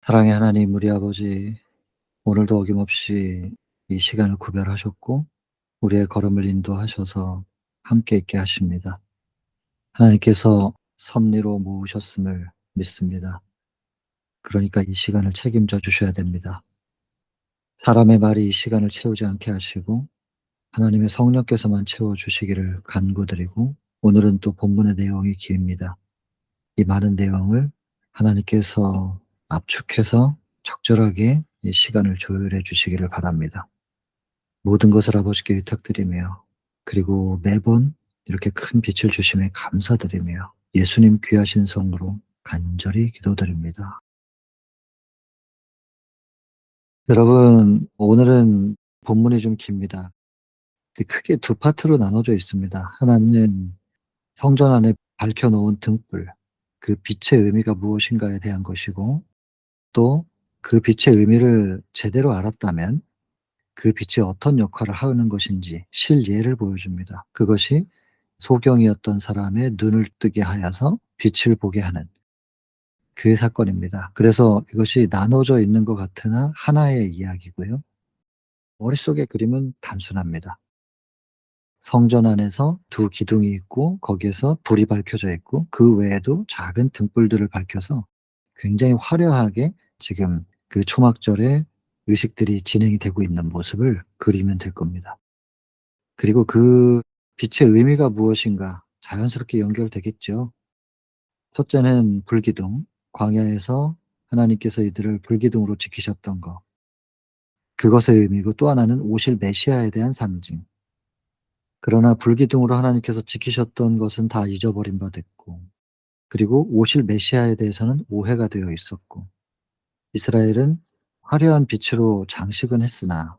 사랑의 하나님 우리 아버지, 오늘도 어김없이 이 시간을 구별하셨고 우리의 걸음을 인도하셔서 함께 있게 하십니다. 하나님께서 섭리로 모으셨음을 믿습니다. 그러니까 이 시간을 책임져 주셔야 됩니다. 사람의 말이 이 시간을 채우지 않게 하시고 하나님의 성령께서만 채워 주시기를 간구드리고, 오늘은 또 본문의 내용이 깁니다. 이 많은 내용을 하나님께서 압축해서 적절하게 이 시간을 조율해 주시기를 바랍니다. 모든 것을 아버지께 위탁드리며, 그리고 매번 이렇게 큰 빛을 주심에 감사드리며 예수님 귀하신 성으로 간절히 기도드립니다. 여러분, 오늘은 본문이 좀 깁니다. 크게 두 파트로 나눠져 있습니다. 하나는 성전 안에 밝혀 놓은 등불, 그 빛의 의미가 무엇인가에 대한 것이고, 또 그 빛의 의미를 제대로 알았다면 그 빛이 어떤 역할을 하는 것인지 실예를 보여줍니다. 그것이 소경이었던 사람의 눈을 뜨게 하여서 빛을 보게 하는 그 사건입니다. 그래서 이것이 나눠져 있는 것 같으나 하나의 이야기고요. 머릿속의 그림은 단순합니다. 성전 안에서 두 기둥이 있고 거기에서 불이 밝혀져 있고 그 외에도 작은 등불들을 밝혀서 굉장히 화려하게 지금 그 초막절에 의식들이 진행이 되고 있는 모습을 그리면 될 겁니다. 그리고 그 빛의 의미가 무엇인가 자연스럽게 연결되겠죠. 첫째는 불기둥, 광야에서 하나님께서 이들을 불기둥으로 지키셨던 것, 그것의 의미고, 또 하나는 오실 메시아에 대한 상징. 그러나 불기둥으로 하나님께서 지키셨던 것은 다 잊어버린 바 됐고, 그리고 오실 메시아에 대해서는 오해가 되어 있었고, 이스라엘은 화려한 빛으로 장식은 했으나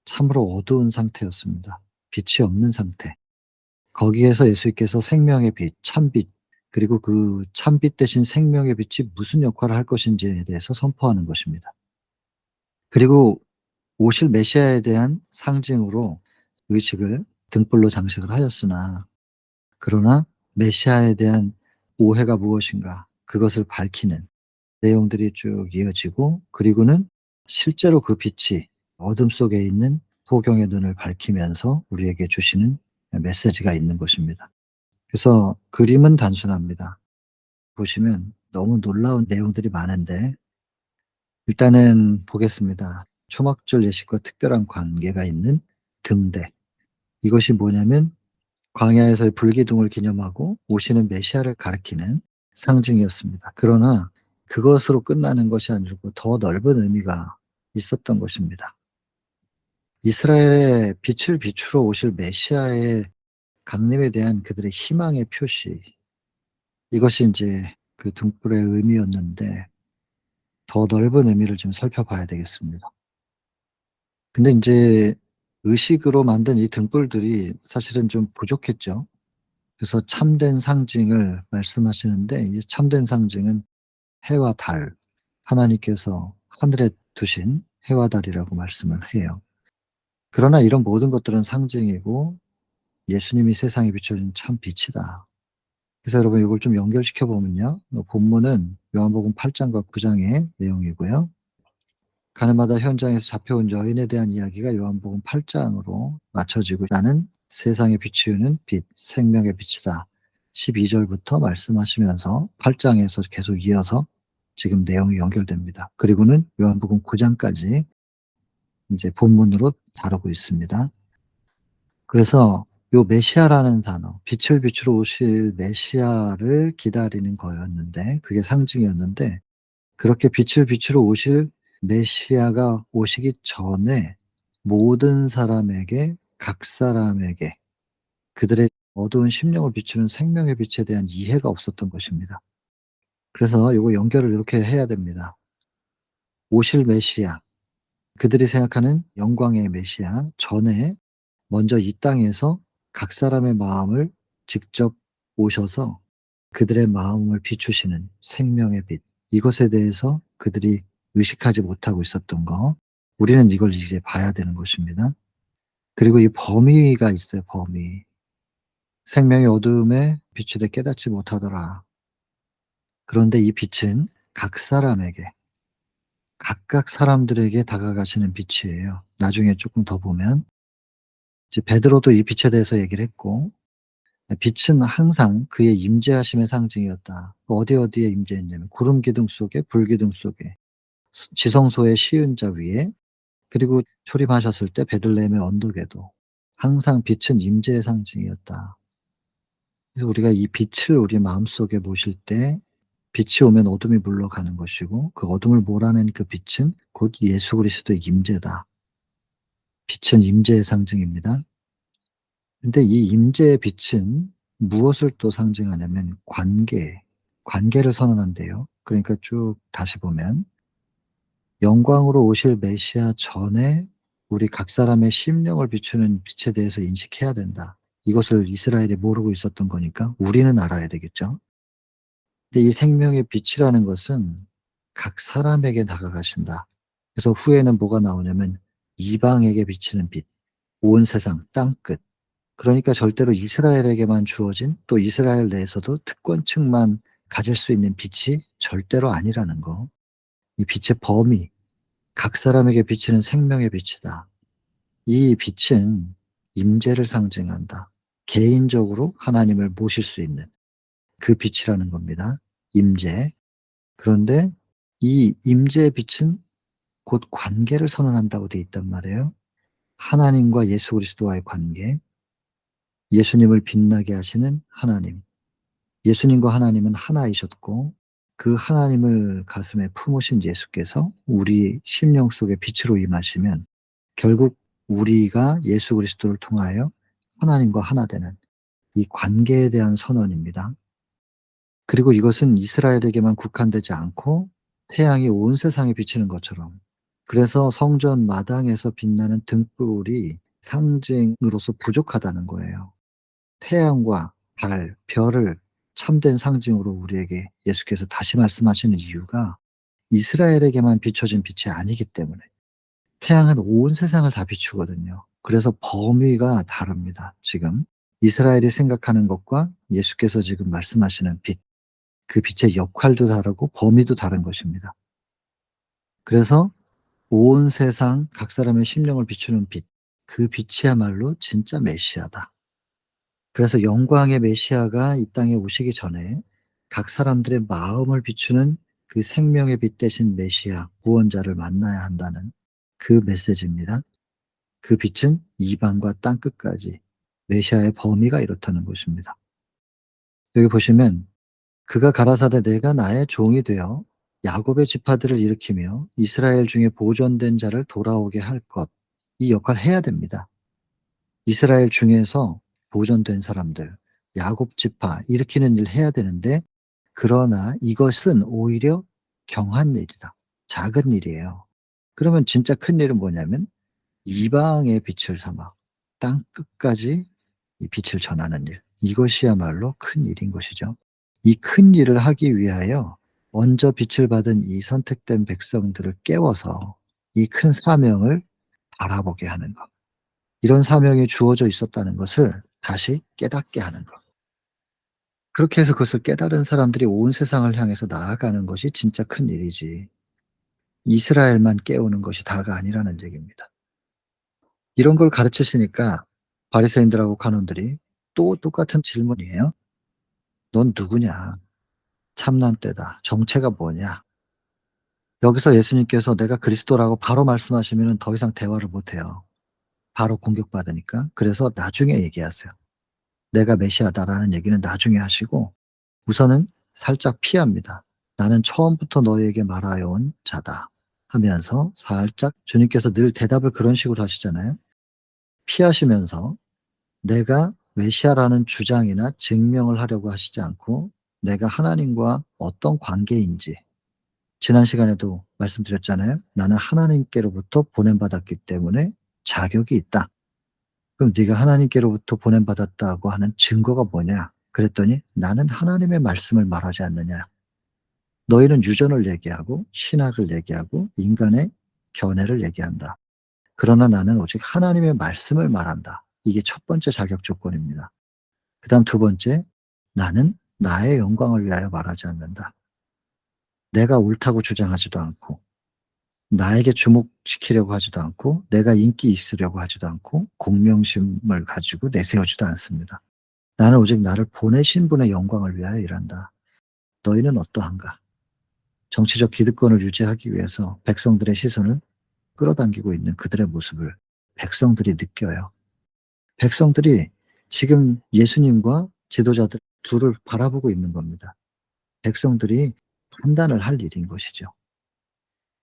참으로 어두운 상태였습니다. 빛이 없는 상태. 거기에서 예수님께서 생명의 빛, 참빛, 그리고 그 참빛 대신 생명의 빛이 무슨 역할을 할 것인지에 대해서 선포하는 것입니다. 그리고 오실 메시아에 대한 상징으로 의식을 등불로 장식을 하였으나, 그러나 메시아에 대한 오해가 무엇인가 그것을 밝히는 내용들이 쭉 이어지고, 그리고는 실제로 그 빛이 어둠 속에 있는 소경의 눈을 밝히면서 우리에게 주시는 메시지가 있는 것입니다. 그래서 그림은 단순합니다. 보시면 너무 놀라운 내용들이 많은데, 일단은 보겠습니다. 초막절 예식과 특별한 관계가 있는 등대. 이것이 뭐냐면 광야에서의 불기둥을 기념하고 오시는 메시아를 가리키는 상징이었습니다. 그러나 그것으로 끝나는 것이 아니고 더 넓은 의미가 있었던 것입니다. 이스라엘의 빛을 비추러 오실 메시아의 강림에 대한 그들의 희망의 표시, 이것이 인제 그 등불의 의미였는데, 더 넓은 의미를 좀 살펴봐야 되겠습니다. 근데 인제 의식으로 만든 이 등불들이 사실은 좀 부족했죠. 그래서 참된 상징을 말씀하시는데, 이 참된 상징은 해와 달, 하나님께서 하늘에 두신 해와 달이라고 말씀을 해요. 그러나 이런 모든 것들은 상징이고 예수님이 세상에 비춰준 참 빛이다. 그래서 여러분 이걸 좀 연결시켜 보면요. 본문은 요한복음 8 장과 9 장의 내용이고요. 가늠하다 현장에서 잡혀온 여인에 대한 이야기가 요한복음 8 장으로 맞춰지고, 나는 세상에 비추는 빛, 생명의 빛이다. 12 절부터 말씀하시면서 8 장에서 계속 이어서 지금 내용이 연결됩니다. 그리고는 요한복음 9 장까지 인제 본문으로 다루고 있습니다. 그래서 요 메시아라는 단어, 빛을 비추러 오실 메시아를 기다리는 거였는데, 그게 상징이었는데, 그렇게 빛을 비추러 오실 메시아가 오시기 전에 모든 사람에게, 각 사람에게 그들의 어두운 심령을 비추는 생명의 빛에 대한 이해가 없었던 것입니다. 그래서 요거 연결을 이렇게 해야 됩니다. 오실 메시아, 그들이 생각하는 영광의 메시아 전에 먼저 이 땅에서 각 사람의 마음을 직접 오셔서 그들의 마음을 비추시는 생명의 빛, 이것에 대해서 그들이 의식하지 못하고 있었던 거, 우리는 이걸 이제 봐야 되는 것입니다. 그리고 이 범위가 있어요, 범위. 생명의 어둠에 비추되 깨닫지 못하더라. 그런데 이 빛은 각 사람에게, 각각 사람들에게 다가가시는 빛이에요. 나중에 쪼끔 더 보면 이제 베드로도 이 빛에 대해서 얘기를 했고, 빛은 항상 그의 임재하심의 상징이었다. 어디 어디에 임재했냐면 구름 기둥 속에, 불 기둥 속에, 지성소의 시은자 위에, 그리고 초림하셨을 때 베들레헴의 언덕에도 항상 빛은 임재의 상징이었다. 그래서 우리가 이 빛을 우리 마음속에 모실 때 빛이 오면 어둠이 물러가는 것이고, 그 어둠을 몰아낸 그 빛은 곧 예수 그리스도의 임재다. 빛은 임재의 상징입니다. 근데 이 임재의 빛은 무엇을 또 상징하냐면 관계를 선언한대요. 그러니까 쭉 다시 보면 영광으로 오실 메시아 전에 우리 각 사람의 심령을 비추는 빛에 대해서 인식해야 된다. 이것을 이스라엘이 모르고 있었던 거니까 우리는 알아야 되겠죠. 근데 이 생명의 빛이라는 것은 각 사람에게 다가가신다. 그래서 후에는 뭐가 나오냐면 이방에게 비치는 빛, 온 세상 땅끝. 그러니까 절대로 이스라엘에게만 주어진, 또 이스라엘 내에서도 특권층만 가질 수 있는 빛이 절대로 아니라는 거. 이 빛의 범위, 각 사람에게 비치는 생명의 빛이다. 이 빛은 임재를 상징한다. 개인적으로 하나님을 모실 수 있는 그 빛이라는 겁니다. 임재. 그런데 이 임재의 빛은 곧 관계를 선언한다고 되어 있단 말이에요. 하나님과 예수 그리스도와의 관계, 예수님을 빛나게 하시는 하나님. 예수님과 하나님은 하나이셨고, 그 하나님을 가슴에 품으신 예수께서 우리 심령 속에 빛으로 임하시면 결국 우리가 예수 그리스도를 통하여 하나님과 하나 되는 이 관계에 대한 선언입니다. 그리고 이것은 이스라엘에게만 국한되지 않고 태양이 온 세상에 비치는 것처럼, 그래서 성전 마당에서 빛나는 등불이 상징으로서 부족하다는 거예요. 태양과 달, 별을 참된 상징으로 우리에게 예수께서 다시 말씀하시는 이유가 이스라엘에게만 비춰진 빛이 아니기 때문에. 태양은 온 세상을 다 비추거든요. 그래서 범위가 다릅니다, 지금. 이스라엘이 생각하는 것과 예수께서 지금 말씀하시는 빛, 그 빛의 역할도 다르고 범위도 다른 것입니다. 그래서 온 세상 각 사람의 심령을 비추는 빛, 그 빛이야말로 진짜 메시아다. 그래서 영광의 메시아가 이 땅에 오시기 전에 각 사람들의 마음을 비추는 그 생명의 빛 대신 메시아, 구원자를 만나야 한다는 그 메시지입니다. 그 빛은 이방과 땅끝까지, 메시아의 범위가 이렇다는 것입니다. 여기 보시면 그가 가라사대 내가 나의 종이 되어 야곱의 지파들을 일으키며 이스라엘 중에 보존된 자를 돌아오게 할 것. 이 역할을 해야 됩니다. 이스라엘 중에서 보존된 사람들, 야곱 지파 일으키는 일 해야 되는데, 그러나 이것은 오히려 경한 일이다. 작은 일이에요. 그러면 진짜 큰 일은 뭐냐면 이방의 빛을 삼아 땅 끝까지 이 빛을 전하는 일. 이것이야말로 큰 일인 것이죠. 이 큰 일을 하기 위하여 먼저 빛을 받은 이 선택된 백성들을 깨워서 이 큰 사명을 바라보게 하는 것. 이런 사명이 주어져 있었다는 것을 다시 깨닫게 하는 것. 그렇게 해서 그것을 깨달은 사람들이 온 세상을 향해서 나아가는 것이 진짜 큰 일이지, 이스라엘만 깨우는 것이 다가 아니라는 얘기입니다. 이런 걸 가르치시니까 바리새인들하고 관원들이 또 똑같은 질문이에요. "넌 누구냐? 참난 때다. 정체가 뭐냐?" 여기서 예수님께서 내가 그리스도라고 바로 말씀하시면은 더 이상 대화를 못 해요. 바로 공격받으니까. 그래서 나중에 얘기하세요. "내가 메시아다라는 얘기는 나중에 하시고 우선은 살짝 피합니다. "나는 처음부터 너희에게 말하여 온 자다." 하면서 살짝, 주님께서 늘 대답을 그런 식으로 하시잖아요. 피하시면서 내가 메시아라는 주장이나 증명을 하려고 하시지 않고 내가 하나님과 어떤 관계인지, 지난 시간에도 말씀드렸잖아요. "나는 하나님께로부터 보냄받았기 때문에 자격이 있다." 그럼 "네가 하나님께로부터 보냄받았다고 하는 증거가 뭐냐?" 그랬더니 "나는 하나님의 말씀을 말하지 않느냐." 너희는 유전을 얘기하고 신학을 얘기하고 인간의 견해를 얘기한다. 그러나 나는 오직 하나님의 말씀을 말한다. 이게 첫 번째 자격 조건입니다. 그다음 두 번째, 나는 나의 영광을 위하여 말하지 않는다. 내가 옳다고 주장하지도 않고 나에게 주목시키려고 하지도 않고 내가 인기 있으려고 하지도 않고 공명심을 가지고 내세우지도 않습니다. 나는 오직 나를 보내신 분의 영광을 위하여 일한다. 너희는 어떠한가? 정치적 기득권을 유지하기 위해서 백성들의 시선을 끌어당기고 있는 그들의 모습을 백성들이 느껴요. 백성들이 지금 예수님과 지도자들 둘을 바라보고 있는 겁니다. 백성들이 판단을 할 일인 것이죠.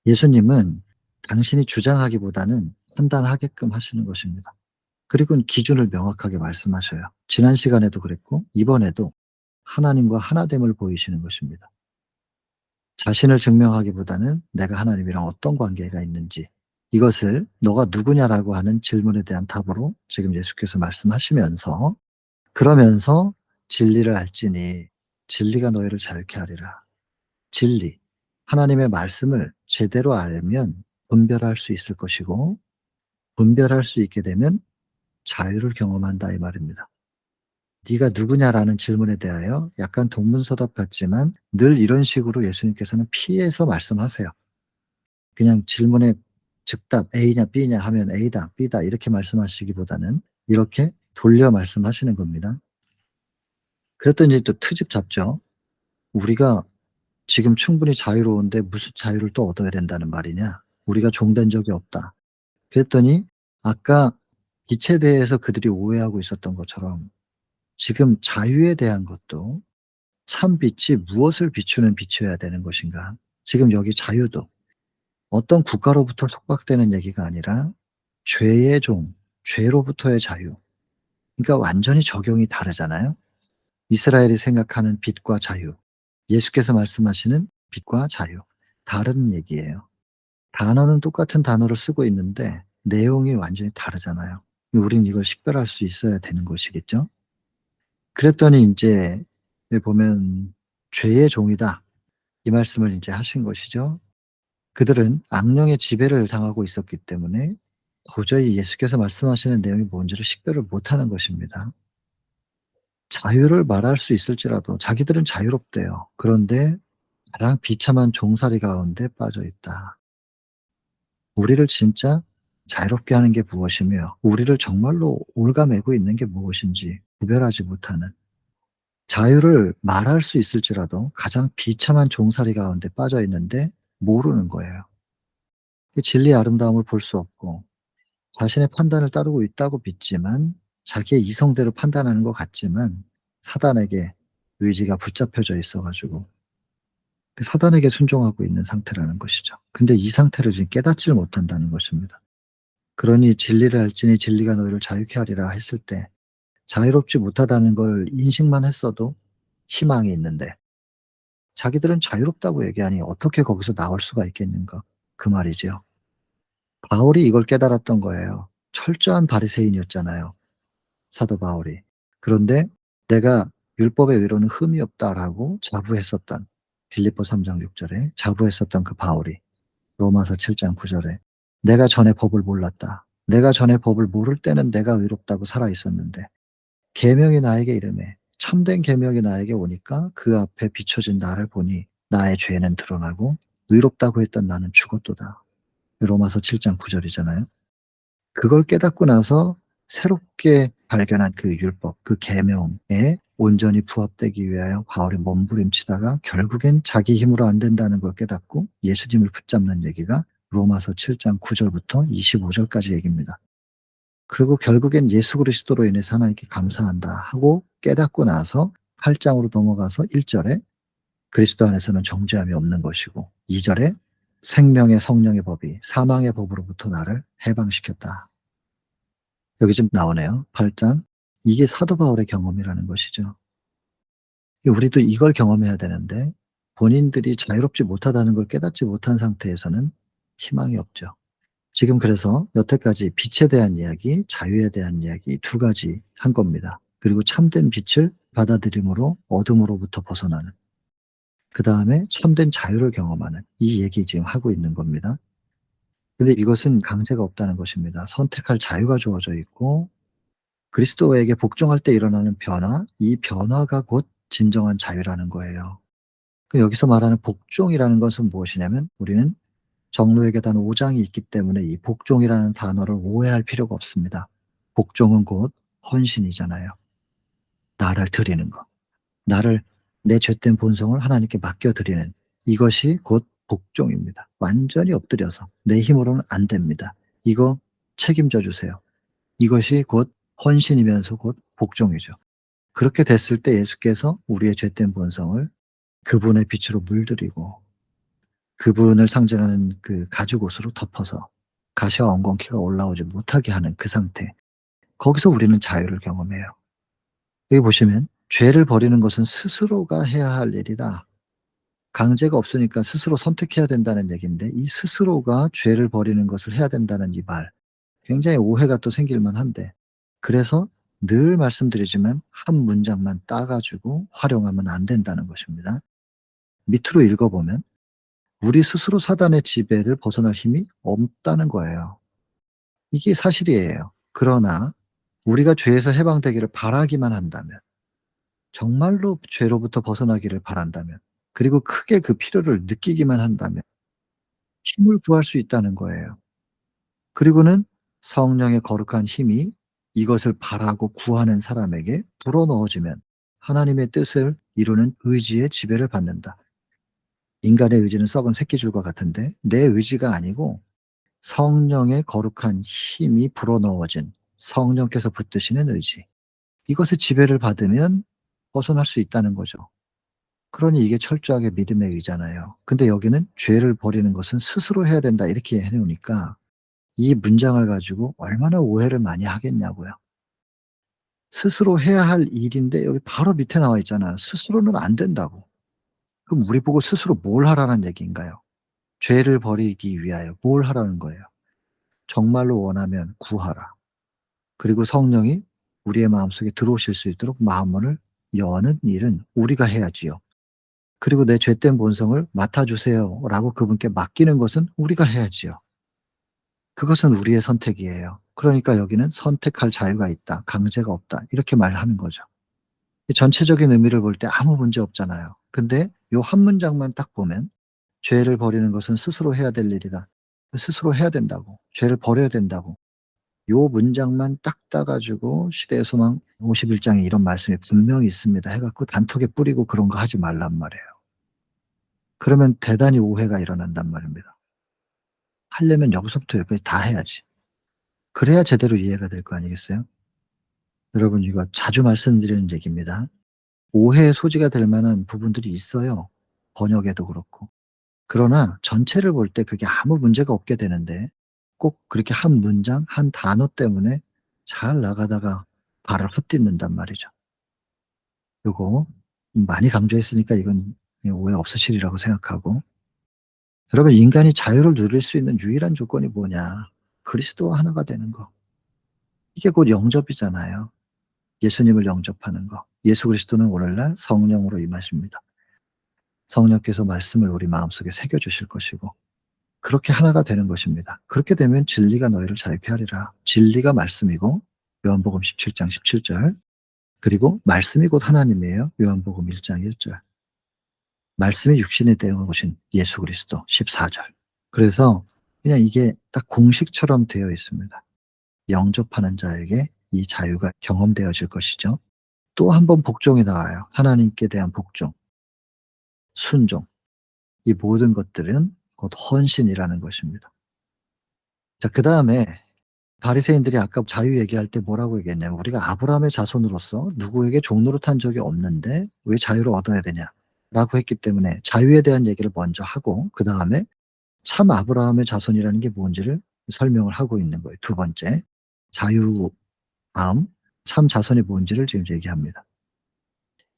예수님은 당신이 주장하기보다는 판단하게끔 하시는 것입니다. 그리고 기준을 명확하게 말씀하셔요. 지난 시간에도 그랬고 이번에도 하나님과 하나됨을 보이시는 것입니다. 자신을 증명하기보다는 내가 하나님이랑 어떤 관계가 있는지, 이것을 "너가 누구냐?"라고 하는 질문에 대한 답으로 지금 예수께서 말씀하시면서, 그러면서 "진리를 알지니 진리가 너희를 자유케 하리라." 진리, 하나님의 말씀을 제대로 알면 분별할 수 있을 것이고, 분별할 수 있게 되면 자유를 경험한다 이 말입니다. "네가 누구냐?"라는 질문에 대하여 약간 동문서답 같지만 늘 이런 식으로 예수님께서는 피해서 말씀하세요. 그냥 질문에 즉답 A냐 B냐 하면 A다, B다 이렇게 말씀하시기보다는 이렇게 돌려 말씀하시는 겁니다. 그랬더니 또 트집 잡죠. "우리가 지금 충분히 자유로운데 무슨 자유를 또 얻어야 된다는 말이냐? 우리가 종된 적이 없다." 그랬더니 아까 빛에 대해서 그들이 오해하고 있었던 것처럼 지금 자유에 대한 것도 참 빛이 무엇을 비추는 빛이어야 되는 것인가? 지금 여기 자유도 어떤 국가로부터 속박되는 얘기가 아니라 죄의 종, 죄로부터의 자유. 그러니까 완전히 적용이 다르잖아요. 이스라엘이 생각하는 빛과 자유, 예수께서 말씀하시는 빛과 자유, 다른 얘기예요. 단어는 똑같은 단어를 쓰고 있는데 내용이 완전히 다르잖아요. 우린 이걸 식별할 수 있어야 되는 것이겠죠. 그랬더니 인제 보면 "죄의 종이다." 이 말씀을 인제 하신 것이죠. 그들은 악령의 지배를 당하고 있었기 때문에 도저히 예수께서 말씀하시는 내용이 뭔지를 식별을 못하는 것입니다. 자유를 말할 수 있을지라도 자기들은 자유롭대요. 그런데 가장 비참한 종살이 가운데 빠져 있다. 우리를 진짜 자유롭게 하는 게 무엇이며 우리를 정말로 옭아매고 있는 게 무엇인지 구별하지 못하는, 자유를 말할 수 있을지라도 가장 비참한 종살이 가운데 빠져 있는데 모르는 거예요. 그 진리의 아름다움을 볼 수 없고 자신의 판단을 따르고 있다고 믿지만, 자기의 이성대로 판단하는 것 같지만 사단에게 의지가 붙잡혀져 있어 가지고 그 사단에게 순종하고 있는 상태라는 것이죠. 근데 이 상태를 지금 깨닫지를 못한다는 것입니다. 그러니 "진리를 알지니 진리가 너희를 자유케 하리라." 했을 때 자유롭지 못하다는 걸 인식만 했어도 희망이 있는데, 자기들은 자유롭다고 얘기하니 어떻게 거기서 나올 수가 있겠는가, 그 말이지요. 바울이 이걸 깨달았던 거예요. 철저한 바리새인이었잖아요, 사도 바울이. 그런데 "내가 율법의 의로는 흠이 없다."라고 자부했었던, 빌립보 3장 6 절에 자부했었던 그 바울이 로마서 7장 9 절에 "내가 전에 법을 몰랐다. 내가 전에 법을 모를 때는 내가 의롭다고 살아 있었는데 계명이 나에게 이르매 참된 계명이 나에게 오니까 그 앞에 비춰진 나를 보니 나의 죄는 드러나고 의롭다고 했던 나는 죽었도다." 로마서 7장 9 절이잖아요. 그걸 깨닫고 나서 새롭게 발견한 그 율법, 그 계명에 온전히 부합되기 위하여 바울이 몸부림치다가 결국엔 자기 힘으로 안 된다는 걸 깨닫고 예수님을 붙잡는 얘기가 로마서 7장 9 절부터 25 절까지 얘기입니다. 그리고 결국엔 예수 그리스도로 인해서 하나님께 감사한다 하고 깨닫고 나서 8 장으로 넘어가서 1 절에 그리스도 안에서는 정죄함이 없는 것이고, 2 절에 생명의 성령의 법이 사망의 법으로부터 나를 해방시켰다. 여기 좀 나오네요. 8 장. 이게 사도 바울의 경험이라는 것이죠. 우리도 이걸 경험해야 되는데 본인들이 자유롭지 못하다는 걸 깨닫지 못한 상태에서는 희망이 없죠. 지금 그래서 여태까지 빛에 대한 이야기, 자유에 대한 이야기 두 가지 한 겁니다. 그리고 참된 빛을 받아들임으로 어둠으로부터 벗어나는, 그다음에 참된 자유를 경험하는, 이 얘기 지금 하고 있는 겁니다. 근데 이것은 강제가 없다는 것입니다. 선택할 자유가 주어져 있고 그리스도에게 복종할 때 일어나는 변화, 이 변화가 곧 진정한 자유라는 거예요. 그 여기서 말하는 복종이라는 것은 무엇이냐면 우리는 정로의 계단 5 장이 있기 때문에 이 복종이라는 단어를 오해할 필요가 없습니다. 복종은 곧 헌신이잖아요. 나를 드리는 것. 나를 내 죄된 본성을 하나님께 맡겨 드리는 이것이 곧 복종입니다. 완전히 엎드려서 내 힘으로는 안 됩니다. 이거 책임져 주세요. 이것이 곧 헌신이면서 곧 복종이죠. 그렇게 됐을 때 예수께서 우리의 죄된 본성을 그분의 빛으로 물들이고 그분을 상징하는 그 가죽옷으로 덮어서 가시와 엉겅퀴가 올라오지 못하게 하는 그 상태. 거기서 우리는 자유를 경험해요. 여기 보시면 죄를 버리는 것은 스스로가 해야 할 일이다. 강제가 없으니까 스스로 선택해야 된다는 얘기인데 이 스스로가 죄를 버리는 것을 해야 된다는 이 말 굉장히 오해가 또 생길 만한데 그래서 늘 말씀드리지만 한 문장만 따 가지고 활용하면 안 된다는 것입니다. 밑으로 읽어 보면 우리 스스로 사단의 지배를 벗어날 힘이 없다는 거예요. 이게 사실이에요. 그러나 우리가 죄에서 해방되기를 바라기만 한다면 정말로 죄로부터 벗어나기를 바란다면 그리고 크게 그 필요를 느끼기만 한다면 힘을 구할 수 있다는 거예요. 그리고는 성령의 거룩한 힘이 이것을 바라고 구하는 사람에게 불어넣어지면 하나님의 뜻을 이루는 의지의 지배를 받는다. 인간의 의지는 썩은 새끼줄과 같은데 내 의지가 아니고 성령의 거룩한 힘이 불어넣어진 성령께서 붙드시는 의지. 이것의 지배를 받으면 벗어날 수 있다는 거죠. 그러니 이게 철저하게 믿음의 의잖아요. 근데 여기는 죄를 버리는 것은 스스로 해야 된다 이렇게 해 놓으니까 이 문장을 가지고 얼마나 오해를 많이 하겠냐고요. 스스로 해야 할 일인데 여기 바로 밑에 나와 있잖아요. 스스로는 안 된다고. 그럼 우리 보고 스스로 뭘 하라는 얘기인가요? 죄를 버리기 위하여 뭘 하라는 거예요? 정말로 원하면 구하라. 그리고 성령이 우리의 마음속에 들어오실 수 있도록 마음문을 여는 일은 우리가 해야지요. 그리고 내 죄된 본성을 맡아 주세요라고 그분께 맡기는 것은 우리가 해야지요. 그것은 우리의 선택이에요. 그러니까 여기는 선택할 자유가 있다. 강제가 없다. 이렇게 말하는 거죠. 이 전체적인 의미를 볼 때 아무 문제 없잖아요. 근데 요 한 문장만 딱 보면 죄를 버리는 것은 스스로 해야 될 일이다. 스스로 해야 된다고. 죄를 버려야 된다고. 요 문장만 딱 따 가지고 시대의 소망 51 장에 이런 말씀이 분명히 있습니다 해 갖고 단톡에 뿌리고 그런 거 하지 말란 말이에요. 그러면 대단히 오해가 일어난단 말입니다. 하려면 여기서부터 여기까지 다 해야지. 그래야 제대로 이해가 될 거 아니겠어요? 여러분 이거 자주 말씀드리는 얘기입니다. 오해의 소지가 될 만한 부분들이 있어요, 번역에도 그렇고. 그러나 전체를 볼 때 그게 아무 문제가 없게 되는데 꼭 그렇게 한 문장, 한 단어 때문에 잘 나가다가 발을 헛딛는단 말이죠. 요거 많이 강조했으니까 이건 그냥 오해 없으시리라고 생각하고 여러분 인간이 자유를 누릴 수 있는 유일한 조건이 뭐냐? 그리스도와 하나가 되는 거. 이게 곧 영접이잖아요. 예수님을 영접하는 거. 예수 그리스도는 오늘날 성령으로 임하십니다. 성령께서 말씀을 우리 마음속에 새겨 주실 것이고 그렇게 하나가 되는 것입니다. 그렇게 되면 진리가 너희를 자유케 하리라. 진리가 말씀이고 요한복음 17장 17 절 그리고 말씀이 곧 하나님이에요. 요한복음 1장 1 절. 말씀이 육신이 되어 오신 예수 그리스도 14 절. 그래서 그냥 이게 딱 공식처럼 되어 있습니다. 영접하는 자에게 이 자유가 경험되어질 것이죠. 또 한 번 복종이 나와요. 하나님께 대한 복종, 순종. 이 모든 것들은 곧 헌신이라는 것입니다. 자 그다음에 바리새인들이 아까 자유 얘기할 때 뭐라고 얘기했냐면 "우리가 아브라함의 자손으로서 누구에게 종노릇한 적이 없는데 왜 자유를 얻어야 되냐?"라고 했기 때문에 자유에 대한 얘기를 먼저 하고 그다음에 참 아브라함의 자손이라는 게 뭔지를 설명을 하고 있는 거예요. 두 번째 자유함, 참 자손이 뭔지를 지금 얘기합니다.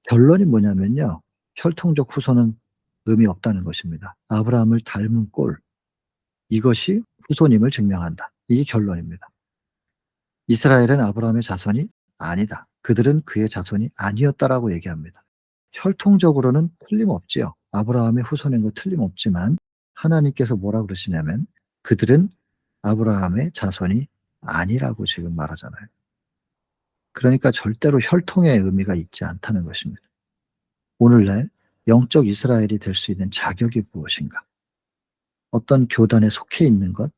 결론이 뭐냐면요. 혈통적 후손은 의미 없다는 것입니다. 아브라함을 닮은 꼴 이것이 후손임을 증명한다. 이게 결론입니다. 이스라엘은 아브라함의 자손이 아니다. 그들은 그의 자손이 아니었다라고 얘기합니다. 혈통적으로는 틀림없지요. 아브라함의 후손인 거 틀림없지만 하나님께서 뭐라 그러시냐면 그들은 아브라함의 자손이 아니라고 지금 말하잖아요. 그러니까 절대로 혈통의 의미가 있지 않다는 것입니다. 오늘날 영적 이스라엘이 될 수 있는 자격이 무엇인가? 어떤 교단에 속해 있는 것,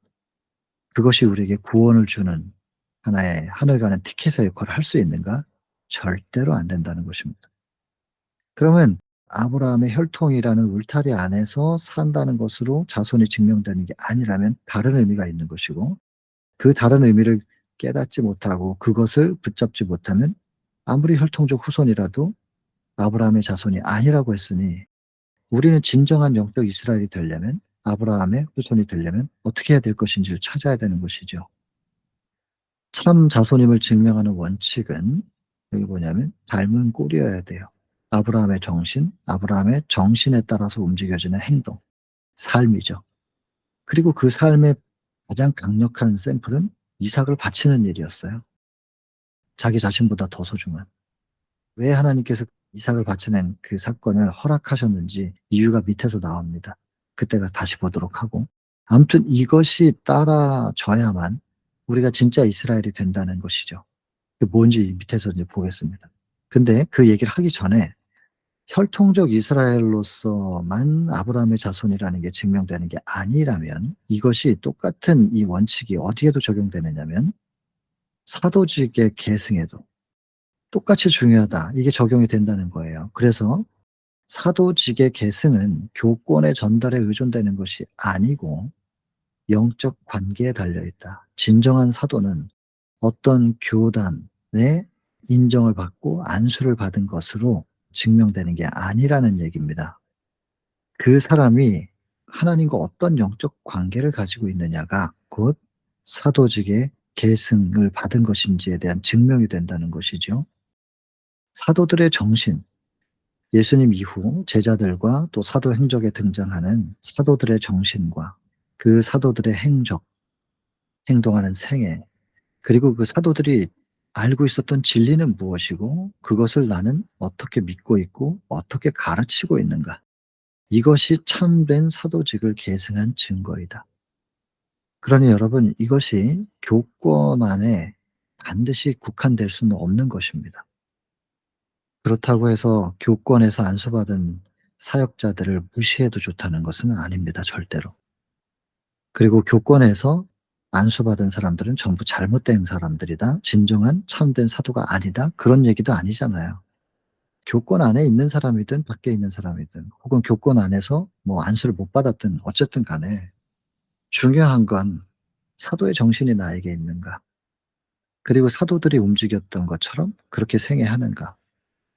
그것이 우리에게 구원을 주는 하나의 하늘 가는 티켓의 역할을 할 수 있는가? 절대로 안 된다는 것입니다. 그러면 아브라함의 혈통이라는 울타리 안에서 산다는 것으로 자손이 증명되는 게 아니라면 다른 의미가 있는 것이고, 그 다른 의미를 깨닫지 못하고 그것을 붙잡지 못하면 아무리 혈통적 후손이라도 아브라함의 자손이 아니라고 했으니, 우리는 진정한 영적 이스라엘이 되려면, 아브라함의 후손이 되려면 어떻게 해야 될 것인지를 찾아야 되는 것이죠. 참 자손임을 증명하는 원칙은 여기 뭐냐면 닮은 꼴이어야 돼요. 아브라함의 정신, 아브라함의 정신에 따라서 움직여지는 행동, 삶이죠. 그리고 그 삶의 가장 강력한 샘플은 이삭을 바치는 일이었어요. 자기 자신보다 더 소중한. 왜 하나님께서 이삭을 바치는 그 사건을 허락하셨는지 이유가 밑에서 나옵니다. 그때가 다시 보도록 하고. 아무튼 이것이 따라져야만 우리가 진짜 이스라엘이 된다는 것이죠. 그게 뭔지 밑에서 이제 보겠습니다. 근데 그 얘기를 하기 전에 혈통적 이스라엘로서만 아브라함의 자손이라는 게 증명되는 게 아니라면, 이것이 똑같은 이 원칙이 어디에도 적용되느냐면 사도직의 계승에도 똑같이 중요하다, 이게 적용이 된다는 거예요. 그래서 사도직의 계승은 교권의 전달에 의존되는 것이 아니고 영적 관계에 달려있다. 진정한 사도는 어떤 교단의 인정을 받고 안수를 받은 것으로 증명되는 게 아니라는 얘기입니다. 그 사람이 하나님과 어떤 영적 관계를 가지고 있느냐가 곧 사도직의 계승을 받은 것인지에 대한 증명이 된다는 것이죠. 사도들의 정신, 예수님 이후 제자들과 또 사도 행적에 등장하는 사도들의 정신과 그 사도들의 행적, 행동하는 생애, 그리고 그 사도들이 알고 있었던 진리는 무엇이고 그것을 나는 어떻게 믿고 있고 어떻게 가르치고 있는가. 이것이 참된 사도직을 계승한 증거이다. 그러니 여러분, 이것이 교권 안에 반드시 국한될 수는 없는 것입니다. 그렇다고 해서 교권에서 안수받은 사역자들을 무시해도 좋다는 것은 아닙니다. 절대로. 그리고 교권에서 안수받은 사람들은 전부 잘못된 사람들이다, 진정한 참된 사도가 아니다, 그런 얘기도 아니잖아요. 교권 안에 있는 사람이든 밖에 있는 사람이든 혹은 교권 안에서 뭐 안수를 못 받았든 어쨌든 간에 중요한 건 사도의 정신이 나에게 있는가, 그리고 사도들이 움직였던 것처럼 그렇게 생애하는가,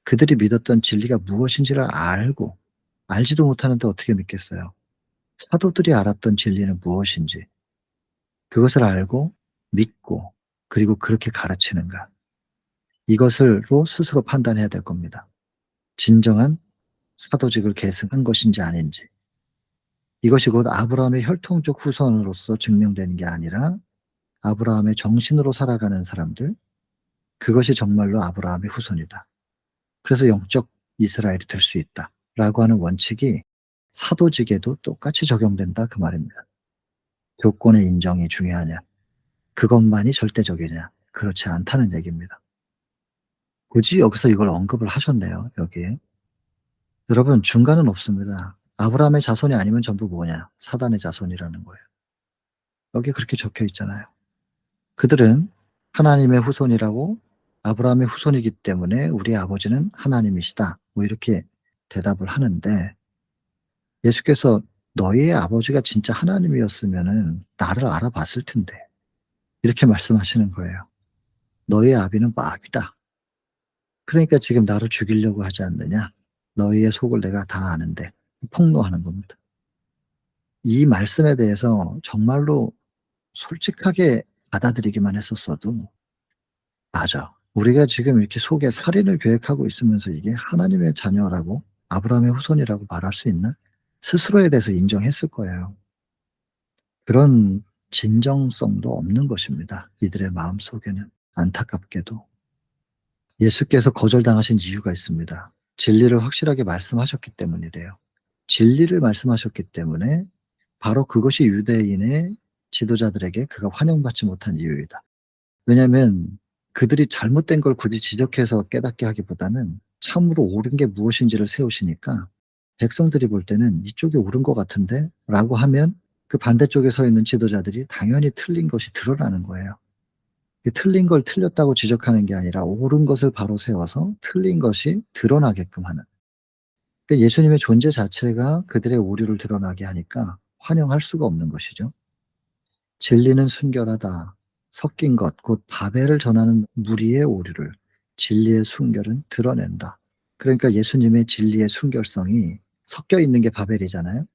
그들이 믿었던 진리가 무엇인지를 알고, 알지도 못하는데 어떻게 믿겠어요. 사도들이 알았던 진리는 무엇인지 그것을 알고 믿고 그리고 그렇게 가르치는가, 이것을로 스스로 판단해야 될 겁니다. 진정한 사도직을 계승한 것인지 아닌지. 이것이 곧 아브라함의 혈통적 후손으로서 증명되는 게 아니라 아브라함의 정신으로 살아가는 사람들, 그것이 정말로 아브라함의 후손이다. 그래서 영적 이스라엘이 될 수 있다 라고 하는 원칙이 사도직에도 똑같이 적용된다, 그 말입니다. 교권의 인정이 중요하냐, 그것만이 절대적이냐, 그렇지 않다는 얘기입니다. 굳이 여기서 이걸 언급을 하셨네요, 여기에. 여러분, 중간은 없습니다. 아브라함의 자손이 아니면 전부 뭐냐? 사단의 자손이라는 거예요. 여기에 그렇게 적혀 있잖아요. 그들은 하나님의 후손이라고, 아브라함의 후손이기 때문에 우리 아버지는 하나님이시다, 뭐 이렇게 대답을 하는데, 예수께서 너희의 아버지가 진짜 하나님이었으면은 나를 알아봤을 텐데, 이렇게 말씀하시는 거예요. 너희의 아비는 마귀다. 그러니까 지금 나를 죽이려고 하지 않느냐? 너희의 속을 내가 다 아는데. 폭로하는 겁니다. 이 말씀에 대해서 정말로 솔직하게 받아들이기만 했었어도, 맞아, 우리가 지금 이렇게 속에 살인을 계획하고 있으면서 이게 하나님의 자녀라고, 아브라함의 후손이라고 말할 수 있나? 스스로에 대해서 인정했을 거예요. 그런 진정성도 없는 것입니다, 이들의 마음속에는. 안타깝게도. 예수께서 거절당하신 이유가 있습니다. 진리를 확실하게 말씀하셨기 때문이래요. 진리를 말씀하셨기 때문에 바로 그것이 유대인의 지도자들에게 그가 환영받지 못한 이유이다. 왜냐하면 그들이 잘못된 걸 굳이 지적해서 깨닫게 하기보다는 참으로 옳은 게 무엇인지를 세우시니까, 백성들이 볼 때는 '이쪽이 옳은 것 같은데?' 라고 하면 그 반대쪽에 서 있는 지도자들이 당연히 틀린 것이 드러나는 거예요. 그 틀린 걸 틀렸다고 지적하는 게 아니라 옳은 것을 바로 세워서 틀린 것이 드러나게끔 하는. 그 예수님의 존재 자체가 그들의 오류를 드러나게 하니까 환영할 수가 없는 것이죠. 진리는 순결하다. 섞인 것, 곧 바벨을 전하는 무리의 오류를 진리의 순결은 드러낸다. 그러니까 예수님의 진리의 순결성이 섞여 있는 게 바벨이잖아요.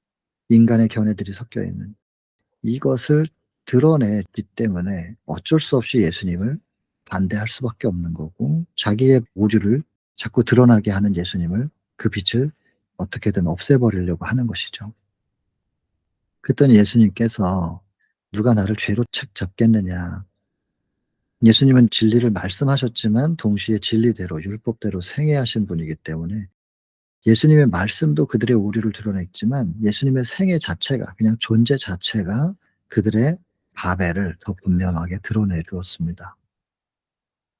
인간의 견해들이 섞여 있는. 이것을 드러내기 때문에 어쩔 수 없이 예수님을 반대할 수밖에 없는 거고, 자기의 오류를 자꾸 드러나게 하는 예수님을, 그 빛을 어떻게든 없애버리려고 하는 것이죠. 그랬더니 예수님께서 "누가 나를 죄로 책 잡겠느냐." 예수님은 진리를 말씀하셨지만 동시에 진리대로 율법대로 생애하신 분이기 때문에 예수님의 말씀도 그들의 오류를 드러냈지만 예수님의 생애 자체가, 그냥 존재 자체가 그들의 바벨을 더 분명하게 드러내 주었습니다.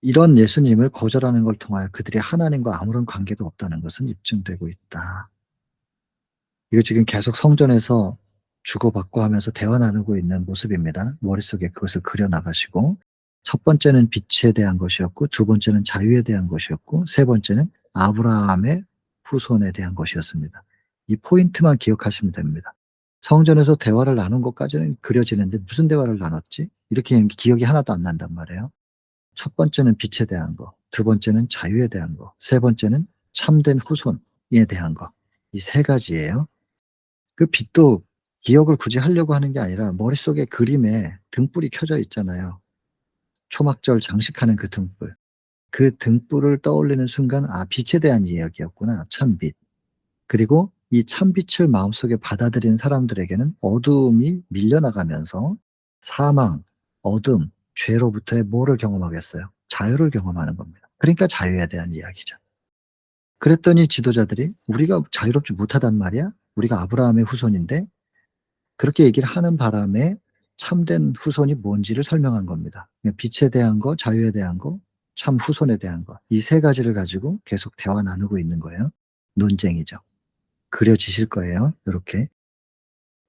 이런 예수님을 거절하는 걸 통하여 그들이 하나님과 아무런 관계도 없다는 것은 입증되고 있다. 이거 지금 계속 성전에서 주고받고 하면서 대화 나누고 있는 모습입니다. 머릿속에 그것을 그려 나가시고, 첫 번째는 빛에 대한 것이었고, 두 번째는 자유에 대한 것이었고, 세 번째는 아브라함의 후손에 대한 것이었습니다. 이 포인트만 기억하시면 됩니다. 성전에서 대화를 나눈 것까지는 그려지는데 무슨 대화를 나눴지? 이렇게 기억이 하나도 안 난단 말이에요. 첫 번째는 빛에 대한 거, 두 번째는 자유에 대한 거, 세 번째는 참된 후손에 대한 거. 이 세 가지예요. 그 빛도 기억을 굳이 하려고 하는 게 아니라 머릿속에 그림에 등불이 켜져 있잖아요. 초막절 장식하는 그 등불. 그 등불을 떠올리는 순간 '아, 빛에 대한 이야기였구나. 참빛.' 그리고 이 참빛을 마음속에 받아들인 사람들에게는 어두움이 밀려나가면서 사망, 어둠, 죄로부터의 뭐를 경험하겠어요? 자유를 경험하는 겁니다. 그러니까 자유에 대한 이야기죠. 그랬더니 지도자들이 "우리가 자유롭지 못하단 말이야? 우리가 아브라함의 후손인데?" 그렇게 얘기를 하는 바람에 참된 후손이 뭔지를 설명한 겁니다. 그냥 빛에 대한 거, 자유에 대한 거, 참 후손에 대한 거, 이 세 가지를 가지고 계속 대화 나누고 있는 거예요. 논쟁이죠. 그려지실 거예요, 요렇게.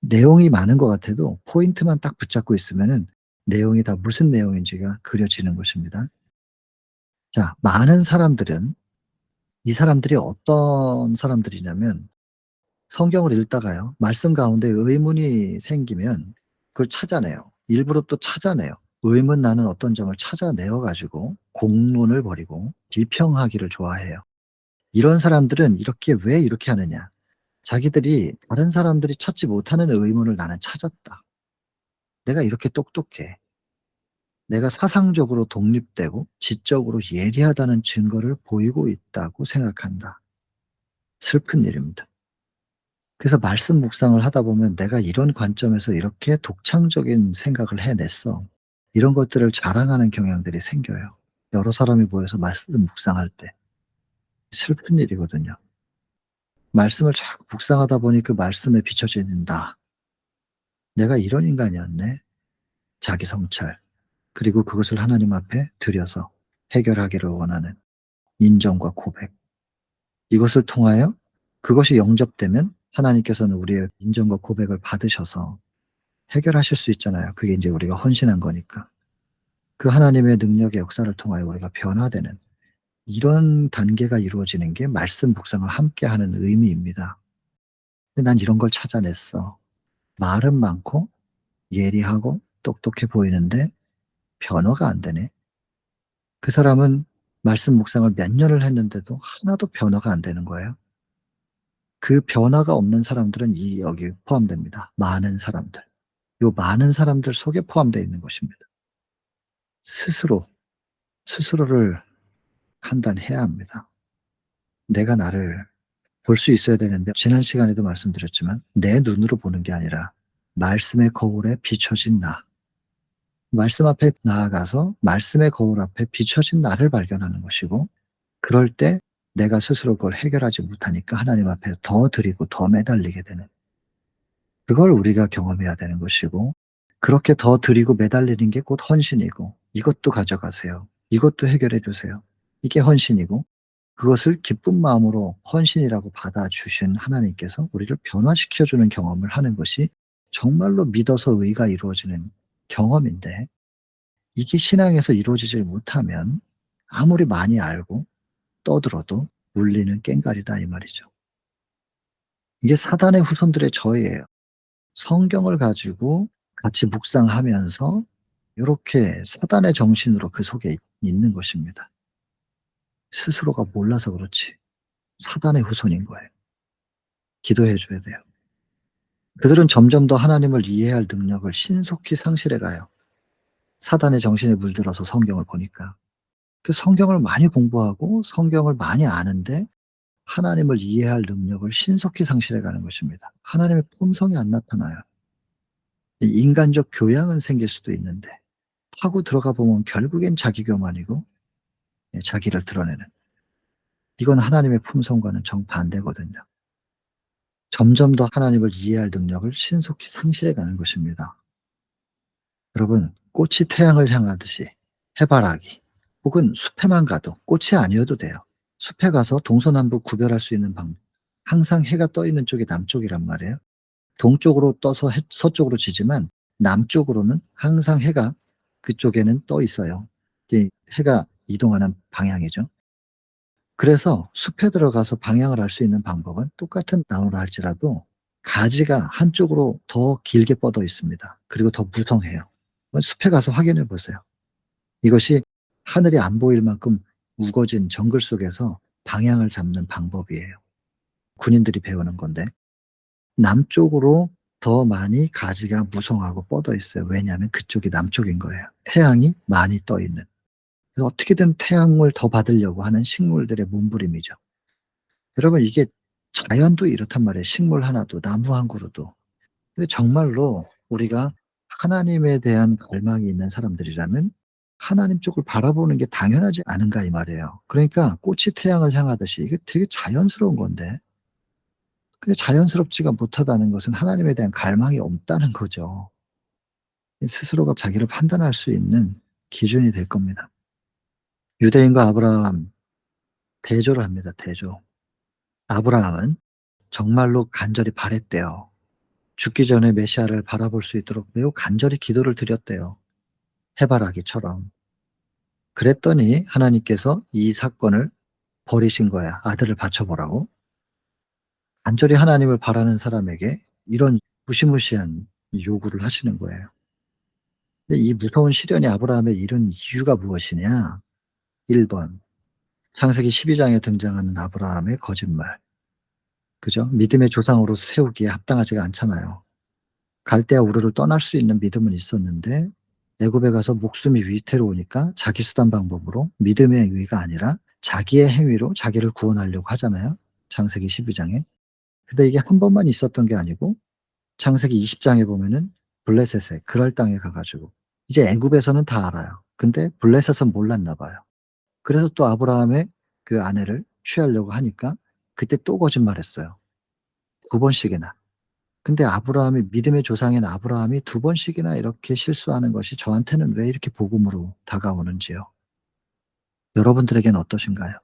내용이 많은 것 같아도 포인트만 딱 붙잡고 있으면은 내용이 다 무슨 내용인지가 그려지는 것입니다. 자, 많은 사람들은, 이 사람들이 어떤 사람들이냐면 성경을 읽다가요, 말씀 가운데 의문이 생기면 그걸 찾아내요. 일부러 또 찾아내요. 의문 나는 어떤 점을 찾아내어 가지고 공론을 벌이고 비평하기를 좋아해요. 이런 사람들은 이렇게 "왜 이렇게 하느냐?" 자기들이 다른 사람들이 찾지 못하는 의문을 나는 찾았다. 내가 이렇게 똑똑해. 내가 사상적으로 독립되고 지적으로 예리하다는 증거를 보이고 있다고 생각한다. 슬픈 일입니다. 그래서 말씀 묵상을 하다 보면 '내가 이런 관점에서 이렇게 독창적인 생각을 해냈어.' 이런 것들을 자랑하는 경향들이 생겨요. 여러 사람이 모여서 말씀 묵상할 때. 슬픈 일이거든요. 말씀을 자꾸 묵상하다 보니 그 말씀에 비춰지는 나. '내가 이런 인간이었네.' 자기 성찰. 그리고 그것을 하나님 앞에 드려서 해결하기를 원하는 인정과 고백. 이것을 통하여 그것이 영접되면 하나님께서는 우리의 인정과 고백을 받으셔서 해결하실 수 있잖아요. 그게 인제 우리가 헌신한 거니까. 그 하나님의 능력의 역사를 통하여 우리가 변화되는, 이런 단계가 이루어지는 게 말씀 묵상을 함께하는 의미입니다. 근데 난 이런 걸 찾아냈어. 말은 많고 예리하고 똑똑해 보이는데 변화가 안 되네. 그 사람은 말씀 묵상을 몇 년을 했는데도 하나도 변화가 안 되는 거예요. 그 변화가 없는 사람들은 여기에 포함됩니다. 많은 사람들. 요 많은 사람들 속에 포함되어 있는 것입니다. 스스로, 스스로를 판단해야 합니다. 내가 나를 볼 수 있어야 되는데, 지난 시간에도 말씀드렸지만 내 눈으로 보는 게 아니라 말씀의 거울에 비춰진 나. 말씀 앞에 나아가서 말씀의 거울 앞에 비춰진 나를 발견하는 것이고, 그럴 때 내가 스스로 그걸 해결하지 못하니까 하나님 앞에 더 드리고 더 매달리게 되는, 그걸 우리가 경험해야 되는 것이고, 그렇게 더 드리고 매달리는 게 곧 헌신이고, 이것도 가져가세요. 이것도 해결해 주세요. 이게 헌신이고, 그것을 기쁜 마음으로 헌신이라고 받아주신 하나님께서 우리를 변화시켜 주는 경험을 하는 것이 정말로 믿어서 의가 이루어지는 경험인데, 이게 신앙에서 이루어지질 못하면 아무리 많이 알고 떠들어도 울리는 꽹과리다 이 말이죠. 이게 사단의 후손들의 저예요. 성경을 가지고 같이 묵상하면서 요렇게 사단의 정신으로 그 속에 있는 것입니다. 스스로가 몰라서 그렇지 사단의 후손인 거예요. 기도해 줘야 돼요. 그들은 점점 더 하나님을 이해할 능력을 신속히 상실해 가요. 사단의 정신에 물들어서 성경을 보니까. 그 성경을 많이 공부하고 성경을 많이 아는데 하나님을 이해할 능력을 신속히 상실해 가는 것입니다. 하나님의 품성이 안 나타나요. 이 인간적 교양은 생길 수도 있는데 파고 들어가 보면 결국엔 자기 교만이고, 자기를 드러내는, 이건 하나님의 품성과는 정반대거든요. 점점 더 하나님을 이해할 능력을 신속히 상실해 가는 것입니다. 여러분, 꽃이 태양을 향하듯이 해바라기 혹은 숲에만 가도, 꽃이 아니어도 돼요. 숲에 가서 동서남북 구별할 수 있는 방법. 항상 해가 떠 있는 쪽이 남쪽이란 말이에요. 동쪽으로 떠서 서쪽으로 지지만 남쪽으로는 항상 해가 그쪽에는 떠 있어요. 이게 해가 이동하는 방향이죠. 그래서 숲에 들어가서 방향을 알 수 있는 방법은 똑같은 나무라 할지라도 가지가 한쪽으로 더 길게 뻗어 있습니다. 그리고 더 무성해요. 숲에 가서 확인해 보세요. 이것이 하늘이 안 보일 만큼 우거진 정글 속에서 방향을 잡는 방법이에요. 군인들이 배우는 건데, 남쪽으로 더 많이 가지가 무성하고 뻗어 있어요. 왜냐하면 그쪽이 남쪽인 거예요. 태양이 많이 떠 있는. 그래서 어떻게든 태양을 더 받으려고 하는 식물들의 몸부림이죠. 여러분, 이게 자연도 이렇단 말이에요. 식물 하나도, 나무 한 그루도. 근데 정말로 우리가 하나님에 대한 갈망이 있는 사람들이라면 하나님 쪽을 바라보는 게 당연하지 않은가 이 말이에요. 그러니까 꽃이 태양을 향하듯이 이게 되게 자연스러운 건데, 근데 자연스럽지가 못하다는 것은 하나님에 대한 갈망이 없다는 거죠. 스스로가 자기를 판단할 수 있는 기준이 될 겁니다. 유대인과 아브라함 대조를 합니다, 대조. 아브라함은 정말로 간절히 바랬대요. 죽기 전에 메시아를 바라볼 수 있도록 매우 간절히 기도를 드렸대요, 해바라기처럼. 그랬더니 하나님께서 이 사건을 버리신 거야. 아들을 바쳐 보라고. 간절히 하나님을 바라는 사람에게 이런 무시무시한 요구를 하시는 거예요. 근데 이 무서운 시련이 아브라함에 이른 이유가 무엇이냐? 1 번, 창세기 12 장에 등장하는 아브라함의 거짓말. 그죠? 믿음의 조상으로 세우기에 합당하지가 않잖아요. 갈대아 우르를 떠날 수 있는 믿음은 있었는데 애굽에 가서 목숨이 위태로우니까 자기 수단 방법으로, 믿음의 의가 아니라 자기의 행위로 자기를 구원하려고 하잖아요, 창세기 12 장에. 근데 이게 한 번만 있었던 게 아니고 창세기 20 장에 보면은 블레셋에, 그랄 땅에 가 가지고, 이제 애굽에서는 다 알아요. 근데 블레셋은 몰랐나 봐요. 그래서 또 아브라함의 그 아내를 취하려고 하니까 그때 또 거짓말했어요, 2 번씩이나. 근데 아브라함이, 믿음의 조상인 아브라함이 2 번씩이나 이렇게 실수하는 것이 저한테는 왜 이렇게 복음으로 다가오는지요. 여러분들에게는 어떠신가요?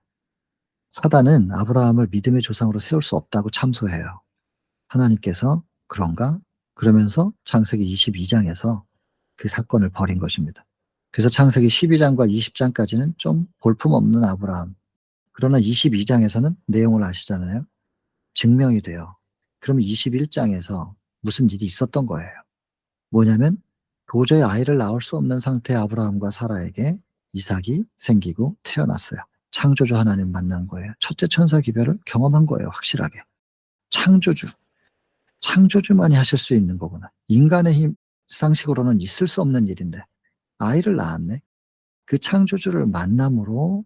사단은 아브라함을 믿음의 조상으로 세울 수 없다고 참소해요. 하나님께서 "그런가?" 그러면서 창세기 22 장에서 그 사건을 벌인 것입니다. 그래서 창세기 12 장과 20 장까지는 좀 볼품없는 아브라함. 그러나 22 장에서는 내용을 아시잖아요. 증명이 돼요. 그럼 21 장에서 무슨 일이 있었던 거예요. 뭐냐면 도저히 아이를 낳을 수 없는 상태의 아브라함과 사라에게 이삭이 생기고 태어났어요. 창조주 하나님 만난 거예요. 첫째 천사 기별을 경험한 거예요, 확실하게. 창조주. 창조주만이 하실 수 있는 거구나. 인간의 힘 상식으로는 있을 수 없는 일인데 아이를 낳았네. 그 창조주를 만남으로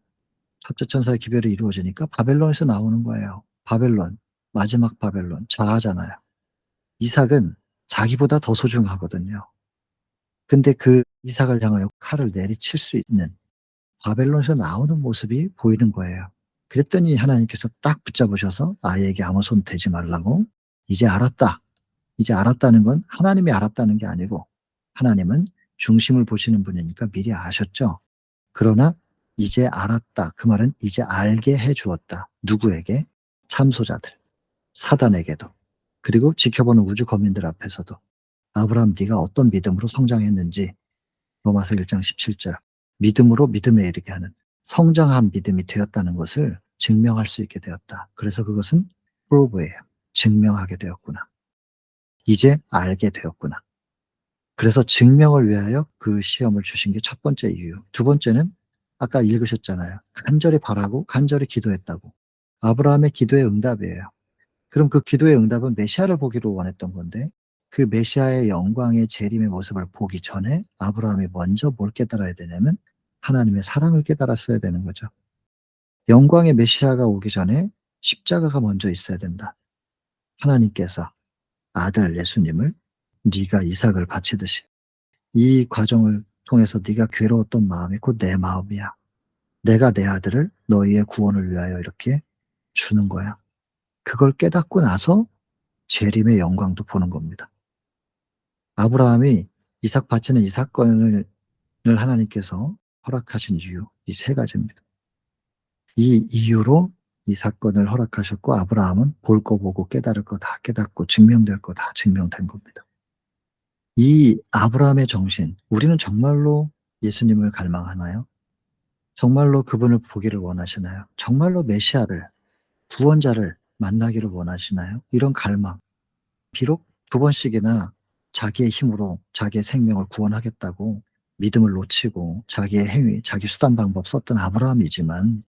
첫째 천사의 기별이 이루어지니까 바벨론에서 나오는 거예요. 바벨론, 마지막 바벨론, 자아잖아요. 이삭은 자기보다 더 소중하거든요. 근데 그 이삭을 향하여 칼을 내리칠 수 있는 바벨론에서 나오는 모습이 보이는 거예요. 그랬더니 하나님께서 딱 붙잡으셔서 아이에게 아무 손 대지 말라고. 이제 알았다. 이제 알았다는 건 하나님이 알았다는 게 아니고 하나님은 중심을 보시는 분이니까 미리 아셨죠. 그러나 이제 알았다. 그 말은 이제 알게 해 주었다. 누구에게? 참소자들, 사단에게도, 그리고 지켜보는 우주 거민들 앞에서도. 아브라함 네가 어떤 믿음으로 성장했는지 로마서 1장 17절 믿음으로 믿음에 이르게 하는 성장한 믿음이 되었다는 것을 증명할 수 있게 되었다. 그래서 그것은 prove예요. 증명하게 되었구나. 이제 알게 되었구나. 그래서 증명을 위하여 그 시험을 주신 게 첫 번째 이유. 두 번째는 아까 읽으셨잖아요. 간절히 바라고 간절히 기도했다고. 아브라함의 기도의 응답이에요. 그럼 그 기도의 응답은 메시아를 보기를 원했던 건데 그 메시아의 영광의 재림의 모습을 보기 전에 아브라함이 먼저 뭘 깨달아야 되냐면 하나님의 사랑을 깨달았어야 되는 거죠. 영광의 메시아가 오기 전에 십자가가 먼저 있어야 된다. 하나님께서 아들 예수님을 네가 이삭을 바치듯이 이 과정을 통해서 네가 괴로웠던 마음이 곧 내 마음이야. 내가 내 아들을 너희의 구원을 위하여 이렇게 주는 거야. 그걸 깨닫고 나서 재림의 영광도 보는 겁니다. 아브라함이 이삭 바치는 이 사건을 하나님께서 허락하신 이유, 이 세 가지입니다. 이 이유로 이 사건을 허락하셨고 아브라함은 볼 거 보고 깨달을 거 다 깨닫고 증명될 거 다 증명된 겁니다. 이 아브라함의 정신, 우리는 정말로 예수님을 갈망하나요? 정말로 그분을 보기를 원하시나요? 정말로 메시아를, 구원자를 만나기를 원하시나요? 이런 갈망, 비록 두 번씩이나 자기의 힘으로 자기의 생명을 구원하겠다고 믿음을 놓치고 자기의 행위, 자기 수단 방법 썼던 아브라함이지만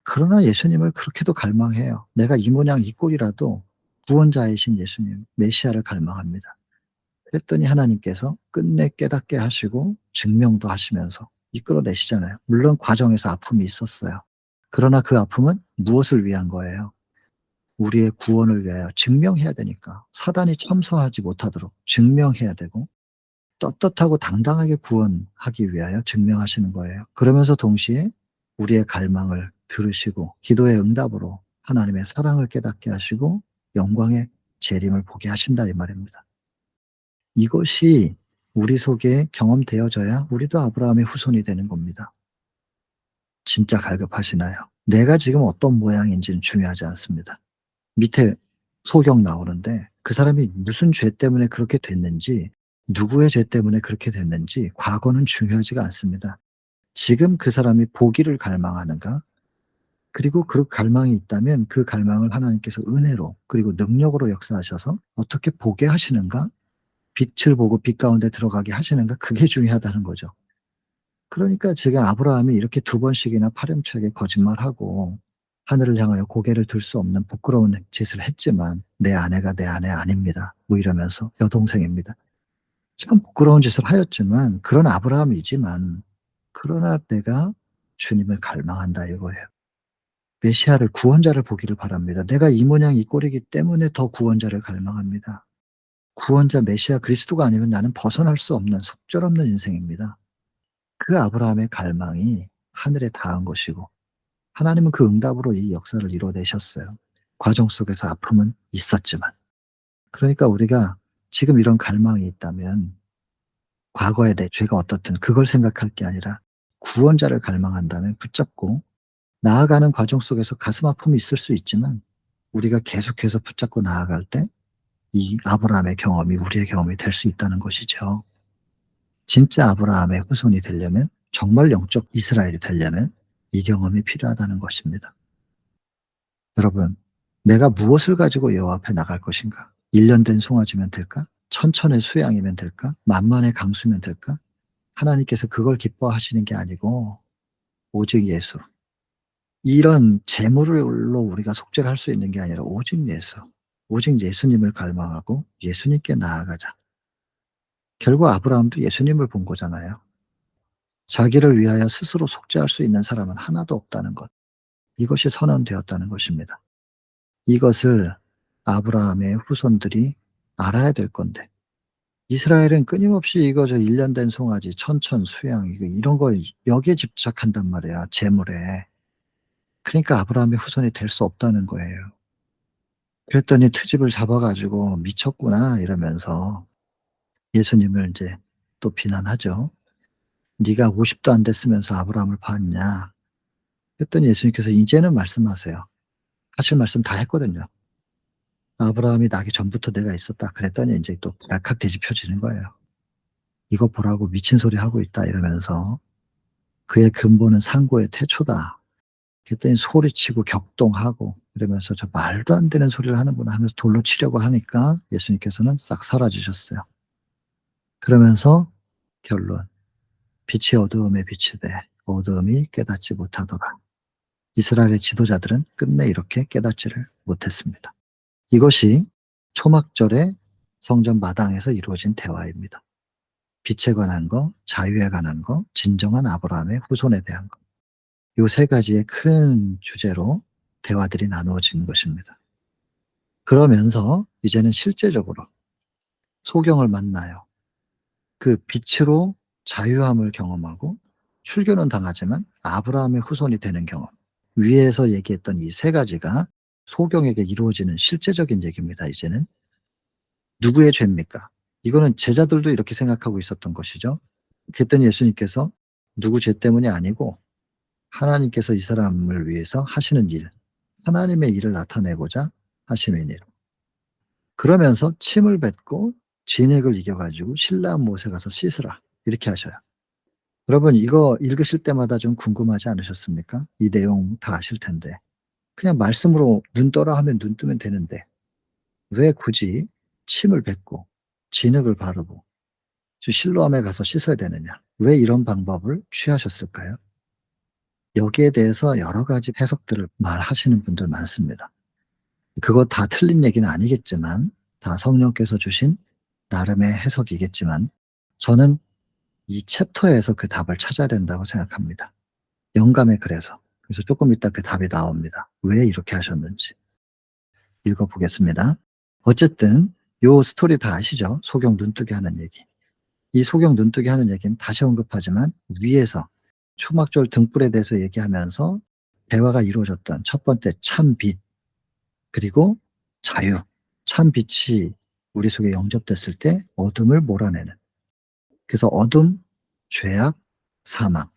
그러나 예수님을 그렇게도 갈망해요. 내가 이 모양 이 꼴이라도 구원자이신 예수님, 메시아를 갈망합니다. 그랬더니 하나님께서 끝내 깨닫게 하시고 증명도 하시면서 이끌어내시잖아요. 물론 과정에서 아픔이 있었어요. 그러나 그 아픔은 무엇을 위한 거예요? 우리의 구원을 위하여 증명해야 되니까. 사단이 참소하지 못하도록 증명해야 되고 떳떳하고 당당하게 구원하기 위하여 증명하시는 거예요. 그러면서 동시에 우리의 갈망을 들으시고 기도의 응답으로 하나님의 사랑을 깨닫게 하시고 영광의 재림을 보게 하신다 이 말입니다. 이것이 우리 속에 경험되어져야 우리도 아브라함의 후손이 되는 겁니다. 진짜 갈급하시나요? 내가 지금 어떤 모양인지는 중요하지 않습니다. 밑에 소경 나오는데 그 사람이 무슨 죄 때문에 그렇게 됐는지, 누구의 죄 때문에 그렇게 됐는지 과거는 중요하지가 않습니다. 지금 그 사람이 보기를 갈망하는가? 그리고 그 갈망이 있다면 그 갈망을 하나님께서 은혜로 그리고 능력으로 역사하셔서 어떻게 보게 하시는가? 빛을 보고 빛 가운데 들어가게 하시는가? 그게 중요하다는 거죠. 그러니까 지금 아브라함이 이렇게 두 번씩이나 파렴치하게 거짓말하고 하늘을 향하여 고개를 들 수 없는 부끄러운 짓을 했지만 "내 아내가 내 아내 아닙니다." 뭐 이러면서 여동생입니다. 참 부끄러운 짓을 하였지만 그런 아브라함이지만 그러나 내가 주님을 갈망한다 이거예요. 메시아를 구원자를 보기를 바랍니다. 내가 이 모양 이 꼴이기 때문에 더 구원자를 갈망합니다. 구원자 메시아 그리스도가 아니면 나는 벗어날 수 없는 속절없는 인생입니다. 그 아브라함의 갈망이 하늘에 닿은 것이고 하나님은 그 응답으로 이 역사를 이뤄내셨어요. 과정 속에서 아픔은 있었지만. 그러니까 우리가 지금 이런 갈망이 있다면 과거에 내 죄가 어떻든 그걸 생각할 게 아니라 구원자를 갈망한다면 붙잡고 나아가는 과정 속에서 가슴 아픔이 있을 수 있지만 우리가 계속해서 붙잡고 나아갈 때 이 아브라함의 경험이 우리의 경험이 될 수 있다는 것이죠. 진짜 아브라함의 후손이 되려면 정말 영적 이스라엘이 되려면 이 경험이 필요하다는 것입니다. 여러분, 내가 무엇을 가지고 여호와 앞에 나갈 것인가? 1년 된 송아지면 될까? 천천의 수양이면 될까? 만만의 강수면 될까? 하나님께서 그걸 기뻐하시는 게 아니고 오직 예수. 이런 재물로 우리가 속죄를 할 수 있는 게 아니라 오직 예수. 오직 예수님을 갈망하고 예수님께 나아가자. 결국 아브라함도 예수님을 본 거잖아요. 자기를 위하여 스스로 속죄할 수 있는 사람은 하나도 없다는 것. 이것이 선언되었다는 것입니다. 이것을 아브라함의 후손들이 알아야 될 건데 이스라엘은 끊임없이 이거 저 1년 된 송아지, 천천, 수양 이거 이런 거 여기에 집착한단 말이야, 재물에. 그러니까 아브라함의 후손이 될 수 없다는 거예요. 그랬더니 트집을 잡아 가지고 "미쳤구나." 이러면서 예수님을 인제 또 비난하죠. "네가 50도 안 됐으면서 아브라함을 봤냐." 그랬더니 예수님께서 "이제는 말씀하세요." 하실 말씀 다 했거든요. "아브라함이 나기 전부터 내가 있었다." 그랬더니 인제 또 발칵 뒤집혀지는 거예요. "이거 보라고 미친 소리 하고 있다." 이러면서 "그의 근본은 상고의 태초다." 그랬더니 소리치고 격동하고 이러면서 "저 말도 안 되는 소리를 하는구나." 하면서 돌로 치려고 하니까 예수님께서는 싹 사라지셨어요. 그러면서 결론 "빛이 어두움에 비치되 어두움이 깨닫지 못하더라." 이스라엘의 지도자들은 끝내 이렇게 깨닫지를 못했습니다. 이것이 초막절의 성전 마당에서 이루어진 대화입니다. 빛에 관한 거, 자유에 관한 거, 진정한 아브라함의 후손에 대한 거. 요 세 가지의 큰 주제로 대화들이 나누어진 것입니다. 그러면서 이제는 실제적으로 소경을 만나요. 그 빛으로 자유함을 경험하고 출교는 당하지만 아브라함의 후손이 되는 경험. 위에서 얘기했던 이 세 가지가 소경에게 이루어지는 실제적인 얘기입니다 이제는. 누구의 죄입니까? 이거는 제자들도 이렇게 생각하고 있었던 것이죠. 그랬더니 예수님께서 누구 죄 때문이 아니고 하나님께서 이 사람을 위해서 하시는 일, 하나님의 일을 나타내고자 하심이니라. 그러면서 침을 뱉고 진액을 이겨 가지고 신라한 못에 가서 씻으라 이렇게 하셔요. 여러분 이거 읽으실 때마다 좀 궁금하지 않으셨습니까? 이 내용 다 아실 텐데. 그냥 말씀으로 "눈 떠라." 하면 눈 뜨면 되는데 왜 굳이 침을 뱉고 진흙을 바르고 실로암에 가서 씻어야 되느냐? 왜 이런 방법을 취하셨을까요? 여기에 대해서 여러 가지 해석들을 말하시는 분들 많습니다. 그거 다 틀린 얘기는 아니겠지만 다 성령께서 주신 나름의 해석이겠지만 저는 이 챕터에서 그 답을 찾아야 된다고 생각합니다. 영감에 그래서. 그래서 조금 이따 그 답이 나옵니다. 왜 이렇게 하셨는지. 읽어 보겠습니다. 어쨌든 요 스토리 다 아시죠? 소경 눈뜨게 하는 얘기. 이 소경 눈뜨게 하는 얘기는 다시 언급하지만 위에서 초막절 등불에 대해서 얘기하면서 대화가 이루어졌던 첫 번째 참빛 그리고 자유. 참빛이 우리 속에 영접됐을 때 어둠을 몰아내는. 그래서 어둠, 죄악, 사망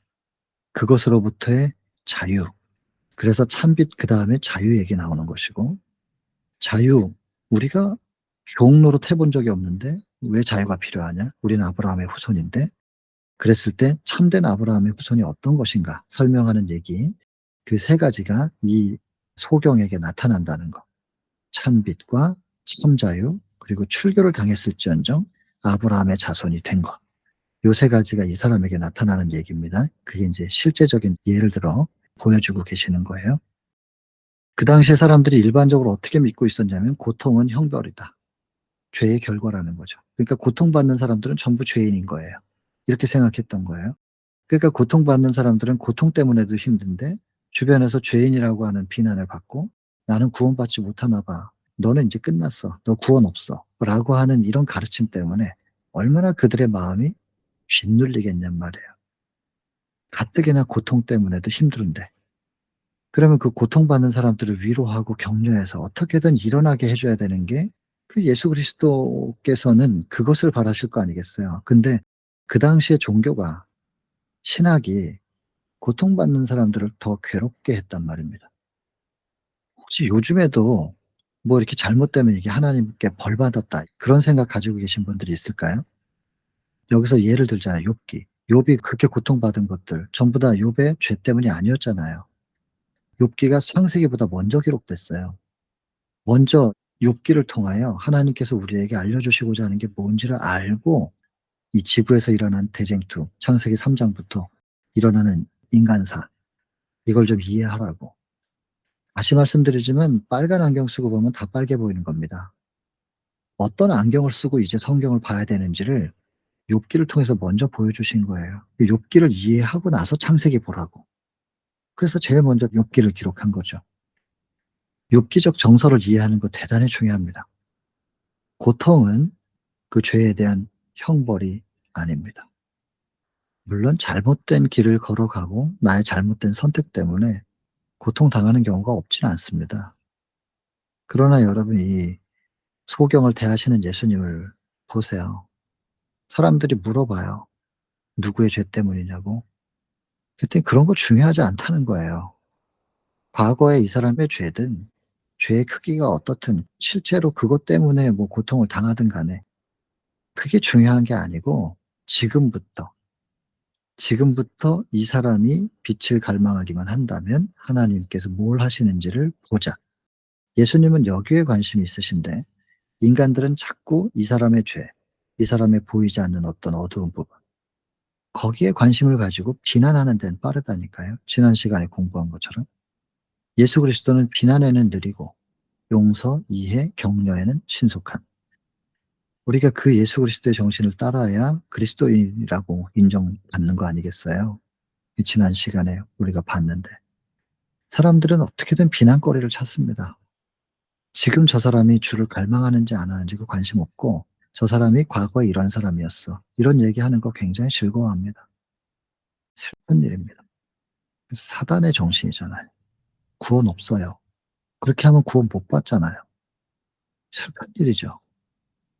그것으로부터의 자유. 그래서 참빛 그다음에 자유 얘기 나오는 것이고 자유 우리가 종 노릇 해본 적이 없는데 왜 자유가 필요하냐? 우리는 아브라함의 후손인데 그랬을 때 참된 아브라함의 후손이 어떤 것인가 설명하는 얘기 그 세 가지가 이 소경에게 나타난다는 것. 참빛과 참자유 그리고 출교를 당했을지언정 아브라함의 자손이 된 것. 요 세 가지가 이 사람에게 나타나는 얘기입니다. 그게 인제 실제적인 예를 들어 보여주고 계시는 거예요. 그 당시에 사람들이 일반적으로 어떻게 믿고 있었냐면 고통은 형벌이다. 죄의 결과라는 거죠. 그러니까 고통받는 사람들은 전부 죄인인 거예요. 이렇게 생각했던 거예요. 그러니까 고통받는 사람들은 고통 때문에도 힘든데 주변에서 죄인이라고 하는 비난을 받고 '나는 구원받지 못하나 봐. 너는 인제 끝났어. 너 구원 없어.' 라고 하는 이런 가르침 때문에 얼마나 그들의 마음이 짓눌리겠냔 말이에요. 가뜩이나 고통 때문에도 힘든데. 그러면 그 고통받는 사람들을 위로하고 격려해서 어떻게든 일어나게 해 줘야 되는 게 그 예수 그리스도께서는 그것을 바라실 거 아니겠어요. 근데 그 당시의 종교가 신학이 고통받는 사람들을 더 괴롭게 했단 말입니다. 혹시 요즘에도 뭐 이렇게 잘못되면 이게 '하나님께 벌 받았다.' 그런 생각 가지고 계신 분들이 있을까요? 여기서 예를 들자면 욥기. 욥이 그렇게 고통받은 것들 전부 다 욥의 죄 때문이 아니었잖아요. 욥기가 창세기보다 먼저 기록됐어요. 먼저 욥기를 통하여 하나님께서 우리에게 알려주시고자 하는 게 뭔지를 알고 이 지구에서 일어난 대쟁투 창세기 3 장부터 일어나는 인간사 이걸 좀 이해하라고. 다시 말씀드리지만 빨간 안경 쓰고 보면 다 빨개 보이는 겁니다. 어떤 안경을 쓰고 이제 성경을 봐야 되는지를 욥기를 통해서 먼저 보여주신 거예요. 그 욥기를 이해하고 나서 창세기 보라고. 그래서 제일 먼저 욥기를 기록한 거죠. 욥기적 정서를 이해하는 거 대단히 중요합니다. 고통은 그 죄에 대한 형벌이 아닙니다. 물론 잘못된 길을 걸어가고 나의 잘못된 선택 때문에 고통당하는 경우가 없지는 않습니다. 그러나 여러분 이 소경을 대하시는 예수님을 보세요. 사람들이 물어봐요. 누구의 죄 때문이냐고. 그랬더니 그런 거 중요하지 않다는 거예요. 과거에 이 사람의 죄든 죄의 크기가 어떻든 실제로 그것 때문에 뭐 고통을 당하든 간에 그게 중요한 게 아니고 지금부터, 지금부터 이 사람이 빛을 갈망하기만 한다면 하나님께서 뭘 하시는지를 보자. 예수님은 여기에 관심이 있으신데 인간들은 자꾸 이 사람의 죄, 이 사람의 보이지 않는 어떤 어두운 부분, 거기에 관심을 가지고 비난하는 데는 빠르다니까요. 지난 시간에 공부한 것처럼. 예수 그리스도는 비난에는 느리고 용서, 이해, 격려에는 신속한, 우리가 그 예수 그리스도의 정신을 따라야 그리스도인이라고 인정받는 거 아니겠어요? 지난 시간에 우리가 봤는데 사람들은 어떻게든 비난거리를 찾습니다. 지금 저 사람이 주를 갈망하는지 안 하는지 그 관심 없고 저 사람이 과거에 이런 사람이었어. 이런 얘기하는 거 굉장히 즐거워합니다. 슬픈 일입니다. 사단의 정신이잖아요. 구원 없어요. 그렇게 하면 구원 못 받잖아요. 슬픈 일이죠.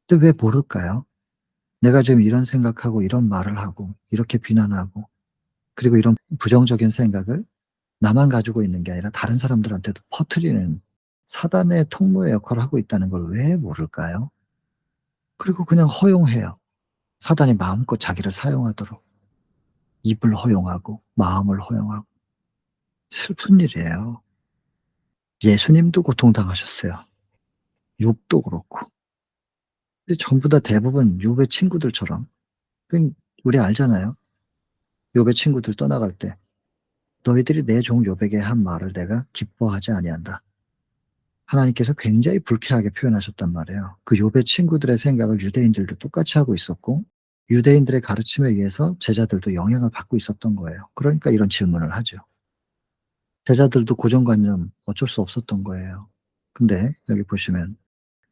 근데 왜 모를까요? 내가 지금 이런 생각하고 이런 말을 하고 이렇게 비난하고 그리고 이런 부정적인 생각을 나만 가지고 있는 게 아니라 다른 사람들한테도 퍼뜨리는 사단의 통로의 역할을 하고 있다는 걸 왜 모를까요? 그리고 그냥 허용해요. 사단이 마음껏 자기를 사용하도록. 입을 허용하고 마음을 허용하고. 슬픈 일이에요. 예수님도 고통당하셨어요. 욥도 그렇고. 근데 전부 다 대부분 욥의 친구들처럼, 우리 알잖아요. 욥의 친구들 떠나갈 때 "너희들이 내 종 욥에게 한 말을 내가 기뻐하지 아니한다." 하나님께서 굉장히 불쾌하게 표현하셨단 말이에요. 그 욥의 친구들의 생각을 유대인들도 똑같이 하고 있었고 유대인들의 가르침에 의해서 제자들도 영향을 받고 있었던 거예요. 그러니까 이런 질문을 하죠. 제자들도 고정관념 어쩔 수 없었던 거예요. 근데 여기 보시면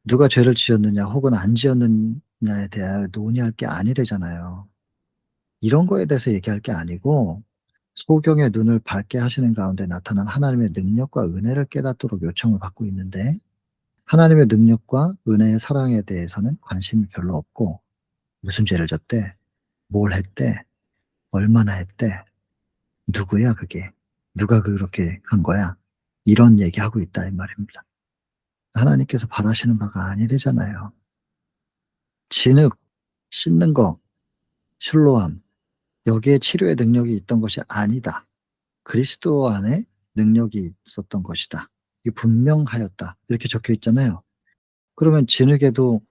누가 죄를 지었느냐 혹은 안 지었느냐에 대하여 논의할 게 아니래잖아요. 이런 거에 대해서 얘기할 게 아니고 소경의 눈을 밝게 하시는 가운데 나타난 하나님의 능력과 은혜를 깨닫도록 요청을 받고 있는데 하나님의 능력과 은혜의 사랑에 대해서는 관심이 별로 없고 무슨 죄를 졌대? 뭘 했대? 얼마나 했대? 누구야 그게? 누가 그렇게 한 거야? 이런 얘기하고 있다 이 말입니다. 하나님께서 바라시는 바가 아니래잖아요. 진흙, 씻는 거, 실로암, 여기에 치료의 능력이 있던 것이 아니다. 그리스도 안에 능력이 있었던 것이다. 이게 분명하였다. 이렇게 적혀 있잖아요. 그러면 진흙에도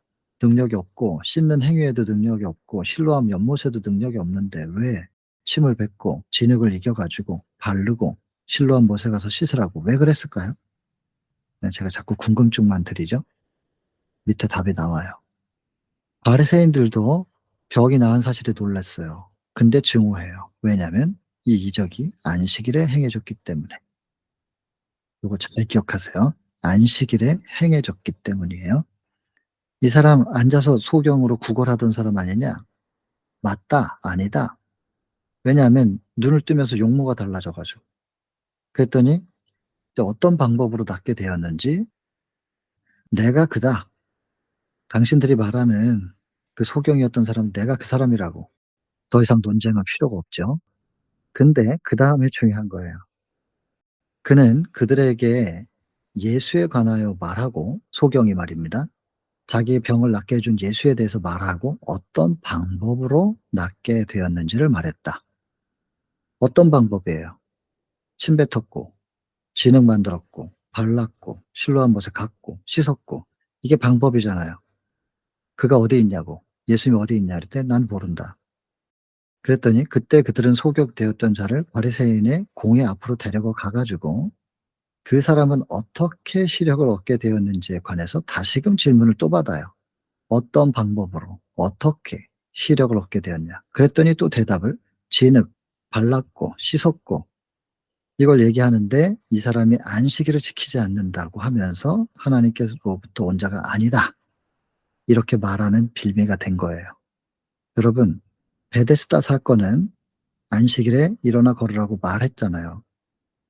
능력이 없고 씻는 행위에도 능력이 없고 실로암 연못에도 능력이 없는데 왜 침을 뱉고 진흙을 이겨 가지고 바르고 실로암 못에 가서 씻으라고 왜 그랬을까요? 네, 제가 자꾸 궁금증만 드리죠. 밑에 답이 나와요. 바리새인들도 벽이 나은 사실에 놀랐어요. 근데 증오해요. 왜냐하면 이 이적이 안식일에 행해졌기 때문에. 이거 잘 기억하세요. 안식일에 행해졌기 때문이에요. 이 사람 앉아서 소경으로 구걸하던 사람 아니냐? 맞다. 아니다. 왜냐하면 눈을 뜨면서 용모가 달라져 가지고. 그랬더니 이제 어떤 방법으로 낫게 되었는지 "내가 그다. 당신들이 말하는 그 소경이었던 사람 내가 그 사람이라고." 더 이상 논쟁할 필요가 없죠. 근데 그다음에 중요한 거예요. 그는 그들에게 예수에 관하여 말하고 소경이 말입니다. 자기의 병을 낫게 해준 예수에 대해서 말하고 어떤 방법으로 낫게 되었는지를 말했다. 어떤 방법이에요? 침 뱉었고 진흙 만들었고 발랐고 실로암 못에 갔고 씻었고 이게 방법이잖아요. 그가 어디 있냐고. 예수님이 어디 있냐 그랬더니 "난 모른다." 그랬더니 그때 그들은 소격되었던 자를 바리새인의 공회 앞으로 데리고 가 가지고 그 사람은 어떻게 시력을 얻게 되었는지에 관해서 다시금 질문을 또 받아요. "어떤 방법으로 어떻게 시력을 얻게 되었냐?" 그랬더니 또 대답을 "진흙 발랐고 씻었고." 이걸 얘기하는데 이 사람이 안식일을 지키지 않는다고 하면서 하나님께로부터 온 자가 아니다. 이렇게 말하는 빌미가 된 거예요. 여러분, 베데스다 사건은 안식일에 일어나 걸으라고 말했잖아요.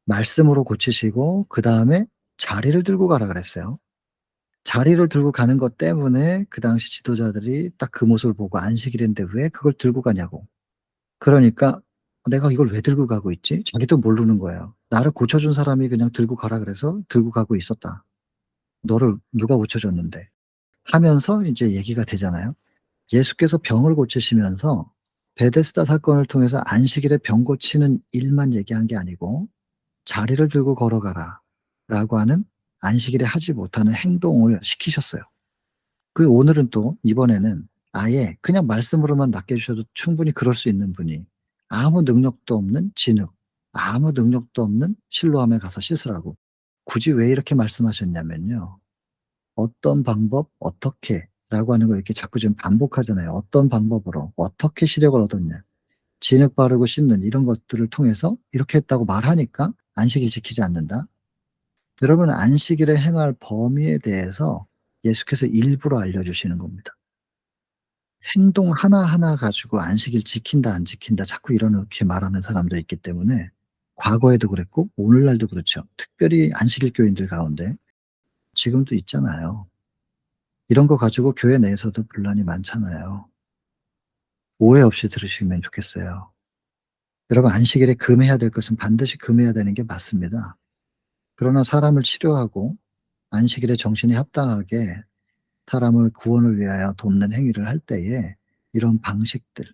말씀으로 고치시고 그다음에 자리를 들고 가라 그랬어요. 자리를 들고 가는 것 때문에 그 당시 지도자들이 딱 그 모습을 보고 안식일인데 왜 그걸 들고 가냐고. 그러니까 '내가 이걸 왜 들고 가고 있지?' 자기도 모르는 거예요. 나를 고쳐 준 사람이 그냥 들고 가라 그래서 들고 가고 있었다. 너를 누가 고쳐 줬는데." 하면서 인제 얘기가 되잖아요. 예수께서 병을 고치시면서 베데스다 사건을 통해서 안식일에 병 고치는 일만 얘기한 게 아니고 "자리를 들고 걸어가라."라고 하는 안식일에 하지 못하는 행동을 시키셨어요. 그리고 오늘은 또 이번에는 아예 그냥 말씀으로만 낫게 해 주셔도 충분히 그럴 수 있는 분이 아무 능력도 없는 진흙, 아무 능력도 없는 실로암에 가서 씻으라고 굳이 왜 이렇게 말씀하셨냐면요. "어떤 방법, 어떻게"라고 하는 걸 이렇게 자꾸 지금 반복하잖아요. "어떤 방법으로, 어떻게 시력을 얻었냐." 진흙 바르고 씻는 이런 것들을 통해서 이렇게 했다고 말하니까 안식일 지키지 않는다. 여러분 안식일에 행할 범위에 대해서 예수께서 일부러 알려주시는 겁니다. 행동 하나하나 가지고 안식일 지킨다 안 지킨다 자꾸 이렇게 말하는 사람도 있기 때문에 과거에도 그랬고 오늘날도 그렇죠. 특별히 안식일 교인들 가운데 지금도 있잖아요. 이런 거 가지고 교회 내에서도 분란이 많잖아요. 오해 없이 들으시면 좋겠어요. 여러분 안식일에 금해야 될 것은 반드시 금해야 되는 게 맞습니다. 그러나 사람을 치료하고 안식일에 정신이 합당하게 사람을 구원을 위하여 돕는 행위를 할 때에 이런 방식들,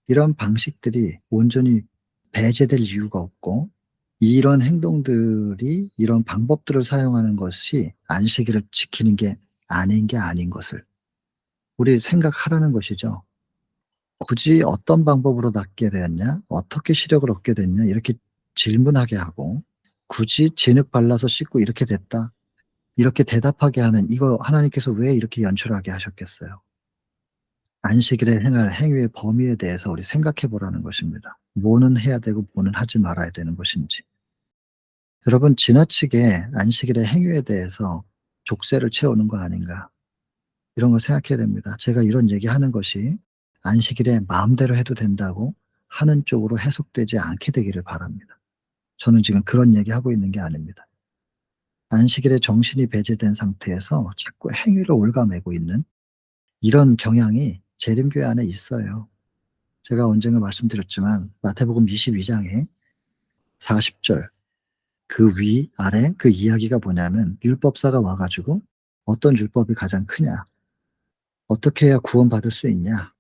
이런 방식들이 온전히 배제될 이유가 없고 이런 행동들이 이런 방법들을 사용하는 것이 안식일을 지키는 게 아닌 것을 우리 생각하라는 것이죠. 굳이 "어떤 방법으로 낫게 되었냐? 어떻게 시력을 얻게 됐냐?" 이렇게 질문하게 하고 굳이 "진흙 발라서 씻고 이렇게 됐다." 이렇게 대답하게 하는 이거 하나님께서 왜 이렇게 연출하게 하셨겠어요? 안식일에 행할 행위의 범위에 대해서 우리 생각해 보라는 것입니다. 뭐는 해야 되고 뭐는 하지 말아야 되는 것인지. 여러분 지나치게 안식일의 행위에 대해서 족쇄를 채우는 거 아닌가 이런 거 생각해야 됩니다. 제가 이런 얘기하는 것이 안식일에 마음대로 해도 된다고 하는 쪽으로 해석되지 않게 되기를 바랍니다. 저는 지금 그런 얘기하고 있는 게 아닙니다. 안식일에 정신이 배제된 상태에서 자꾸 행위를 옭아매고 있는 이런 경향이 재림교회 안에 있어요. 제가 언젠가 말씀드렸지만 마태복음 22 장에 40절 그 위아래 그 이야기가 뭐냐면 율법사가 와 가지고 "어떤 율법이 가장 크냐? 어떻게 해야 구원받을 수 있냐?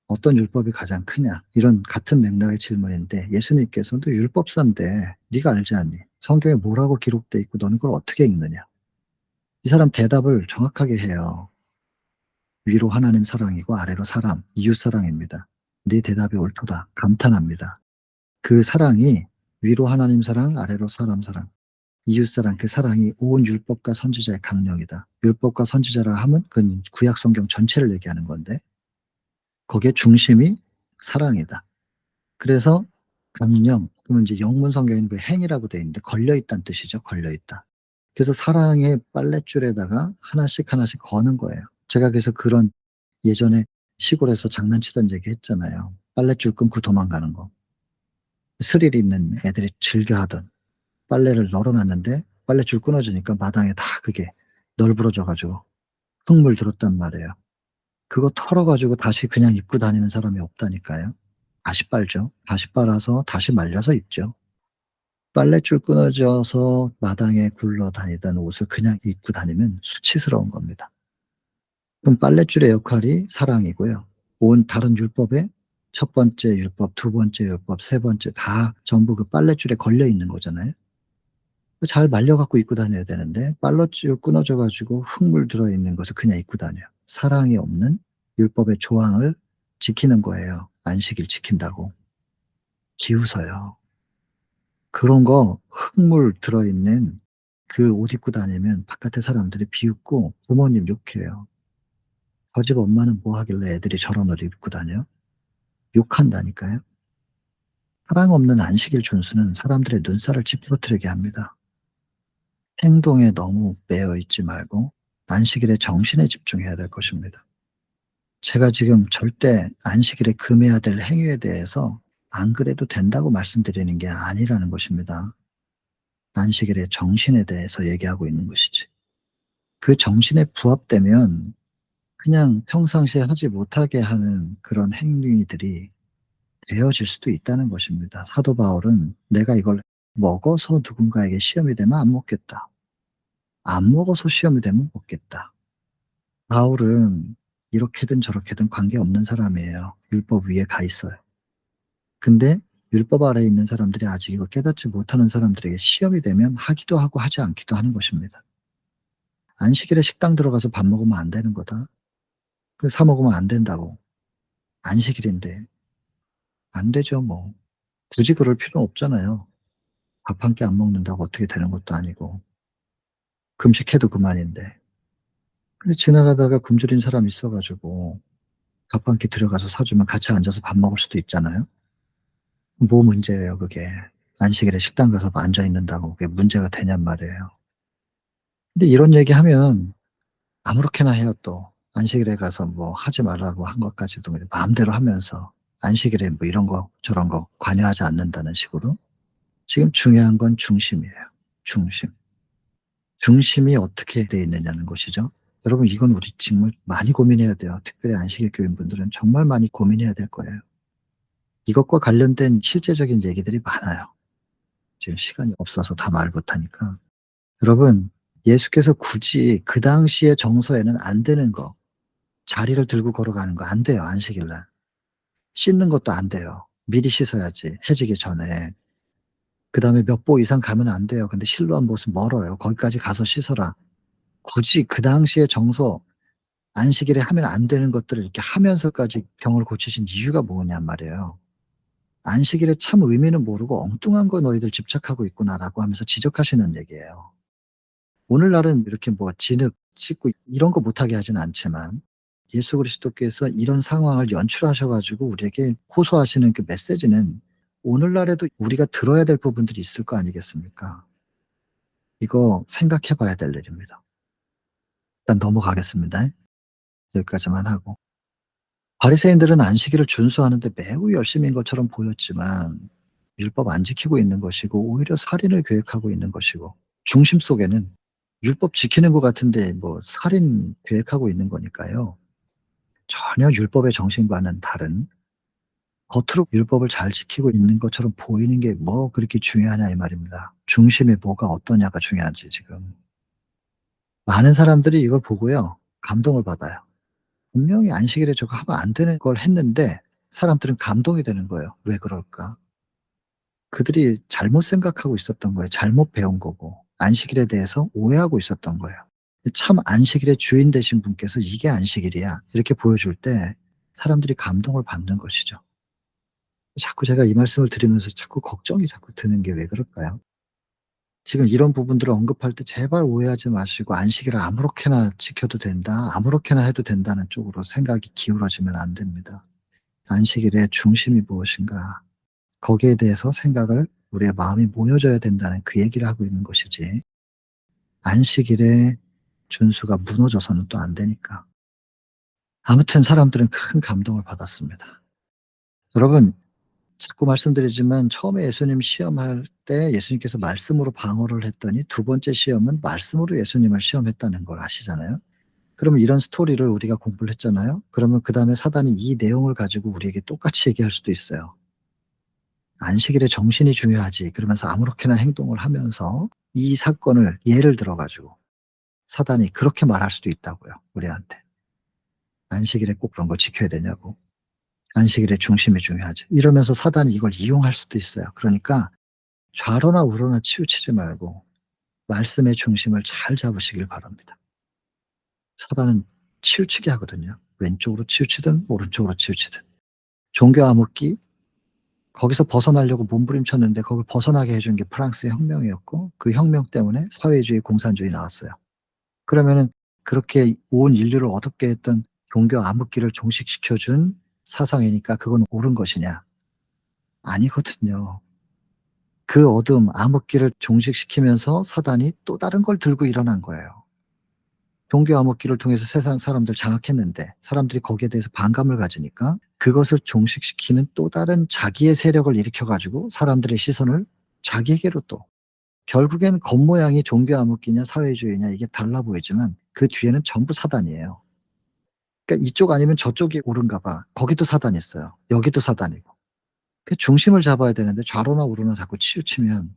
어떤 율법이 가장 크냐?" 이런 같은 맥락의 질문인데 예수님께서도 "율법사인데 네가 알지 않니? 성경에 뭐라고 기록돼 있고 너는 그걸 어떻게 읽느냐?" 이 사람 대답을 정확하게 해요. 위로 하나님 사랑이고 아래로 사람, 이웃 사랑입니다. "네 대답이 옳도다." 감탄합니다. 그 사랑이 위로 하나님 사랑, 아래로 사람 사랑, 이웃 사랑 그 사랑이 온 율법과 선지자의 강령이다. 율법과 선지자라 함은 그건 구약 성경 전체를 얘기하는 건데 거기에 중심이 사랑이다. 그래서 강령 그러면 이제 영문 성경에는 그 행이라고 되어 있는데 걸려 있다는 뜻이죠. 걸려 있다. 그래서 사랑의 빨랫줄에다가 하나씩 하나씩 거는 거예요. 제가 그래서 그런 예전에 시골에서 장난치던 얘기 했잖아요. 빨랫줄 끊고 도망가는 거. 스릴 있는 애들이 즐겨 하던 빨래를 널어 놨는데 빨랫줄 끊어지니까 마당에 다 그게 널브러져 가지고 흙물 들었단 말이에요. 그거 털어 가지고 다시 그냥 입고 다니는 사람이 없다니까요. 다시 빨죠. 다시 빨아서 다시 말려서 입죠. 빨랫줄 끊어져서 마당에 굴러다니던 옷을 그냥 입고 다니면 수치스러운 겁니다. 그럼 빨랫줄의 역할이 사랑이고요. 온 다른 율법의 첫 번째 율법, 두 번째 율법, 세 번째 다 전부 그 빨랫줄에 걸려 있는 거잖아요. 그 잘 말려 갖고 입고 다녀야 되는데 빨랫줄 끊어져 가지고 흙물 들어 있는 것을 그냥 입고 다녀요. 사랑이 없는 율법의 조항을 지키는 거예요. 안식일 지킨다고. 기웃어요. 그런 거 흙물 들어 있는 그 옷 입고 다니면 바깥에 사람들이 비웃고 부모님 욕해요. "저 집 엄마는 뭐 하길래 애들이 저런 옷을 입고 다녀?" 욕한다니까요. 사랑 없는 안식일 준수는 사람들의 눈살을 찌푸러뜨리게 합니다. 행동에 너무 매여 있지 말고 안식일에 정신에 집중해야 될 것입니다. 제가 지금 절대 안식일에 금해야 될 행위에 대해서 안 그래도 된다고 말씀드리는 게 아니라는 것입니다. 안식일의 정신에 대해서 얘기하고 있는 것이지. 그 정신에 부합되면 그냥 평상시에 하지 못하게 하는 그런 행위들이 되어질 수도 있다는 것입니다. 사도 바울은 "내가 이걸 먹어서 누군가에게 시험이 되면 안 먹겠다." 안 먹어서 시험이 되면 먹겠다. 바울은 이렇게든 저렇게든 관계없는 사람이에요. 율법 위에 가 있어요. 근데 율법 아래에 있는 사람들이 아직 이걸 깨닫지 못하는 사람들에게 시험이 되면 하기도 하고 하지 않기도 하는 것입니다. 안식일에 식당 들어가서 밥 먹으면 안 되는 거다. 그 사 먹으면 안 된다고. 안식일인데. 안 되죠 뭐. 굳이 그럴 필요는 없잖아요. 밥 한 끼 안 먹는다고 어떻게 되는 것도 아니고. 금식해도 그만인데. 근데 지나가다가 굶주린 사람 있어 가지고 밥 한 끼 들어가서 사 주면 같이 앉아서 밥 먹을 수도 있잖아요. 뭐 문제예요 그게. 안식일에 식당 가서 앉아 있는다고 그게 문제가 되냔 말이에요. 근데 이런 얘기하면 아무렇게나 해요 또. 안식일에 가서 뭐 하지 말라고 한 것까지도 그냥 마음대로 하면서 안식일에 뭐 이런 거 저런 거 관여하지 않는다는 식으로. 지금 중요한 건 중심이에요. 중심. 중심이 어떻게 돼 있느냐는 것이죠. 여러분 이건 우리 정말 많이 고민해야 돼요. 특별히 안식일 교인분들은 정말 많이 고민해야 될 거예요. 이것과 관련된 실제적인 얘기들이 많아요. 지금 시간이 없어서 다 말 못하니까. 여러분 예수께서 굳이 그 당시의 정서에는 안 되는 거, 자리를 들고 걸어가는 거 안 돼요 안식일 날. 씻는 것도 안 돼요. 미리 씻어야지 해지기 전에. 그다음에 몇 보 이상 가면 안 돼요. 근데 실로암 못은 멀어요. 거기까지 가서 씻어라. 굳이 그 당시의 정서 안식일에 하면 안 되는 것들을 이렇게 하면서까지 병을 고치신 이유가 뭐냔 말이에요. 안식일의 참 의미는 모르고 '엉뚱한 거 너희들 집착하고 있구나.'라고 하면서 지적하시는 얘기예요. 오늘날은 이렇게 뭐 진흙 씻고 이런 거 못하게 하진 않지만 예수 그리스도께서 이런 상황을 연출하셔 가지고 우리에게 호소하시는 그 메시지는 오늘날에도 우리가 들어야 될 부분들이 있을 거 아니겠습니까? 이거 생각해 봐야 될 일입니다. 일단 넘어가겠습니다. 여기까지만 하고. 바리새인들은 안식일을 준수하는 데 매우 열심인 것처럼 보였지만 율법 안 지키고 있는 것이고 오히려 살인을 계획하고 있는 것이고 중심 속에는 율법 지키는 것 같은데 뭐 살인 계획하고 있는 거니까요. 전혀 율법의 정신과는 다른, 겉으로 율법을 잘 지키고 있는 것처럼 보이는 게 뭐 그렇게 중요하냐 이 말입니다. 중심에 뭐가 어떠냐가 중요하지 지금. 많은 사람들이 이걸 보고요. 감동을 받아요. 분명히 안식일에 저거 하면 안 되는 걸 했는데 사람들은 감동이 되는 거예요. '왜 그럴까?' 그들이 잘못 생각하고 있었던 거예요. 잘못 배운 거고 안식일에 대해서 오해하고 있었던 거예요. 참 안식일의 주인 되신 분께서 "이게 안식일이야." 이렇게 보여줄 때 사람들이 감동을 받는 것이죠. 자꾸 제가 이 말씀을 드리면서 자꾸 걱정이 자꾸 드는 게 왜 그럴까요? 지금 이런 부분들을 언급할 때 제발 오해하지 마시고 '안식일을 아무렇게나 지켜도 된다. 아무렇게나 해도 된다.'는 쪽으로 생각이 기울어지면 안 됩니다. 안식일의 중심이 무엇인가? 거기에 대해서 생각을 우리의 마음이 모여져야 된다는 그 얘기를 하고 있는 것이지 안식일의 준수가 무너져서는 또 안 되니까. 아무튼 사람들은 큰 감동을 받았습니다. 여러분 자꾸 말씀드리지만 처음에 예수님 시험할 때 예수님께서 말씀으로 방어를 했더니 두 번째 시험은 말씀으로 예수님을 시험했다는 걸 아시잖아요. 그러면 이런 스토리를 우리가 공부를 했잖아요. 그러면 그다음에 사단이 이 내용을 가지고 우리에게 똑같이 얘기할 수도 있어요. "안식일에 정신이 중요하지." 그러면서 아무렇게나 행동을 하면서 이 사건을 예를 들어 가지고 사단이 그렇게 말할 수도 있다고요, 우리한테. "안식일에 꼭 그런 걸 지켜야 되냐."고. "안식일의 중심이 중요하지." 이러면서 사단이 이걸 이용할 수도 있어요. 그러니까 좌로나 우로나 치우치지 말고 말씀의 중심을 잘 잡으시길 바랍니다. 사단은 치우치게 하거든요. 왼쪽으로 치우치든 오른쪽으로 치우치든. 종교 암흑기 거기서 벗어나려고 몸부림쳤는데 거길 벗어나게 해준 게 프랑스의 혁명이었고 그 혁명 때문에 사회주의, 공산주의 나왔어요. 그러면은 그렇게 온 인류를 어둡게 했던 종교 암흑기를 종식시켜 준 사상이니까 그건 옳은 것이냐? 아니거든요. 그 어둠 암흑기를 종식시키면서 사단이 또 다른 걸 들고 일어난 거예요. 종교 암흑기를 통해서 세상 사람들 장악했는데 사람들이 거기에 대해서 반감을 가지니까 그것을 종식시키는 또 다른 자기의 세력을 일으켜 가지고 사람들의 시선을 자기에게로 또 결국엔 겉모양이 종교 암흑기냐 사회주의냐 이게 달라 보이지만 그 뒤에는 전부 사단이에요. 그러니까 이쪽 아니면 저쪽이 옳은가 봐. 거기도 사단이 있어요. 여기도 사단이고. 그 중심을 잡아야 되는데 좌로나 우로나 자꾸 치우치면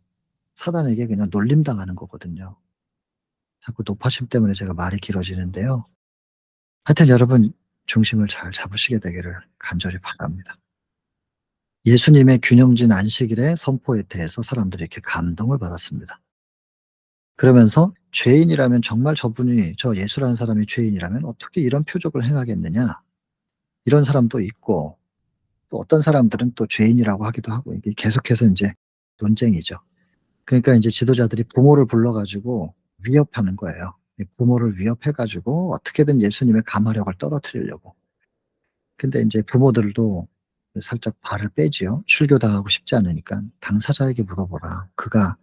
사단에게 그냥 놀림당하는 거거든요. 자꾸 높아심 때문에 제가 말이 길어지는데요. 하여튼 여러분 중심을 잘 잡으시게 되기를 간절히 바랍니다. 예수님의 균형진 안식일의 선포에 대해서 사람들이 이렇게 감동을 받았습니다. 그러면서 죄인이라면 정말 저분이 저 예수라는 사람이 죄인이라면 어떻게 이런 표적을 행하겠느냐 이런 사람도 있고 또 어떤 사람들은 또 죄인이라고 하기도 하고 이게 계속해서 인제 논쟁이죠. 그러니까 인제 지도자들이 부모를 불러 가지고 위협하는 거예요. 이 부모를 위협해 가지고 어떻게든 예수님의 감화력을 떨어뜨리려고. 근데 인제 부모들도 살짝 발을 빼지요. 출교당하고 싶지 않으니까 "당사자에게 물어보라. 그가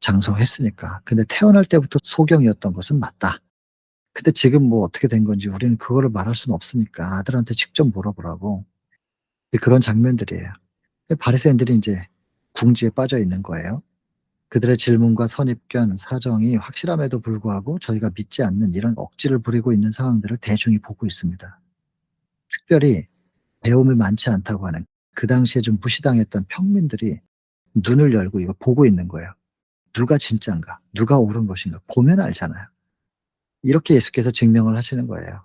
장성했으니까. 근데 태어날 때부터 소경이었던 것은 맞다. 근데 지금 뭐 어떻게 된 건지 우리는 그거를 말할 수는 없으니까 아들한테 직접 물어보라."고 이제 그런 장면들이에요. 근데 바리새인들이 인제 궁지에 빠져 있는 거예요. 그들의 질문과 선입견, 사정이 확실함에도 불구하고 저희가 믿지 않는 이런 억지를 부리고 있는 상황들을 대중이 보고 있습니다. 특별히 배움이 많지 않다고 하는 그 당시에 좀 무시당했던 평민들이 눈을 열고 이거 보고 있는 거예요. 누가 진짠가? 누가 옳은 것인가? 보면 알잖아요. 이렇게 예수께서 증명을 하시는 거예요.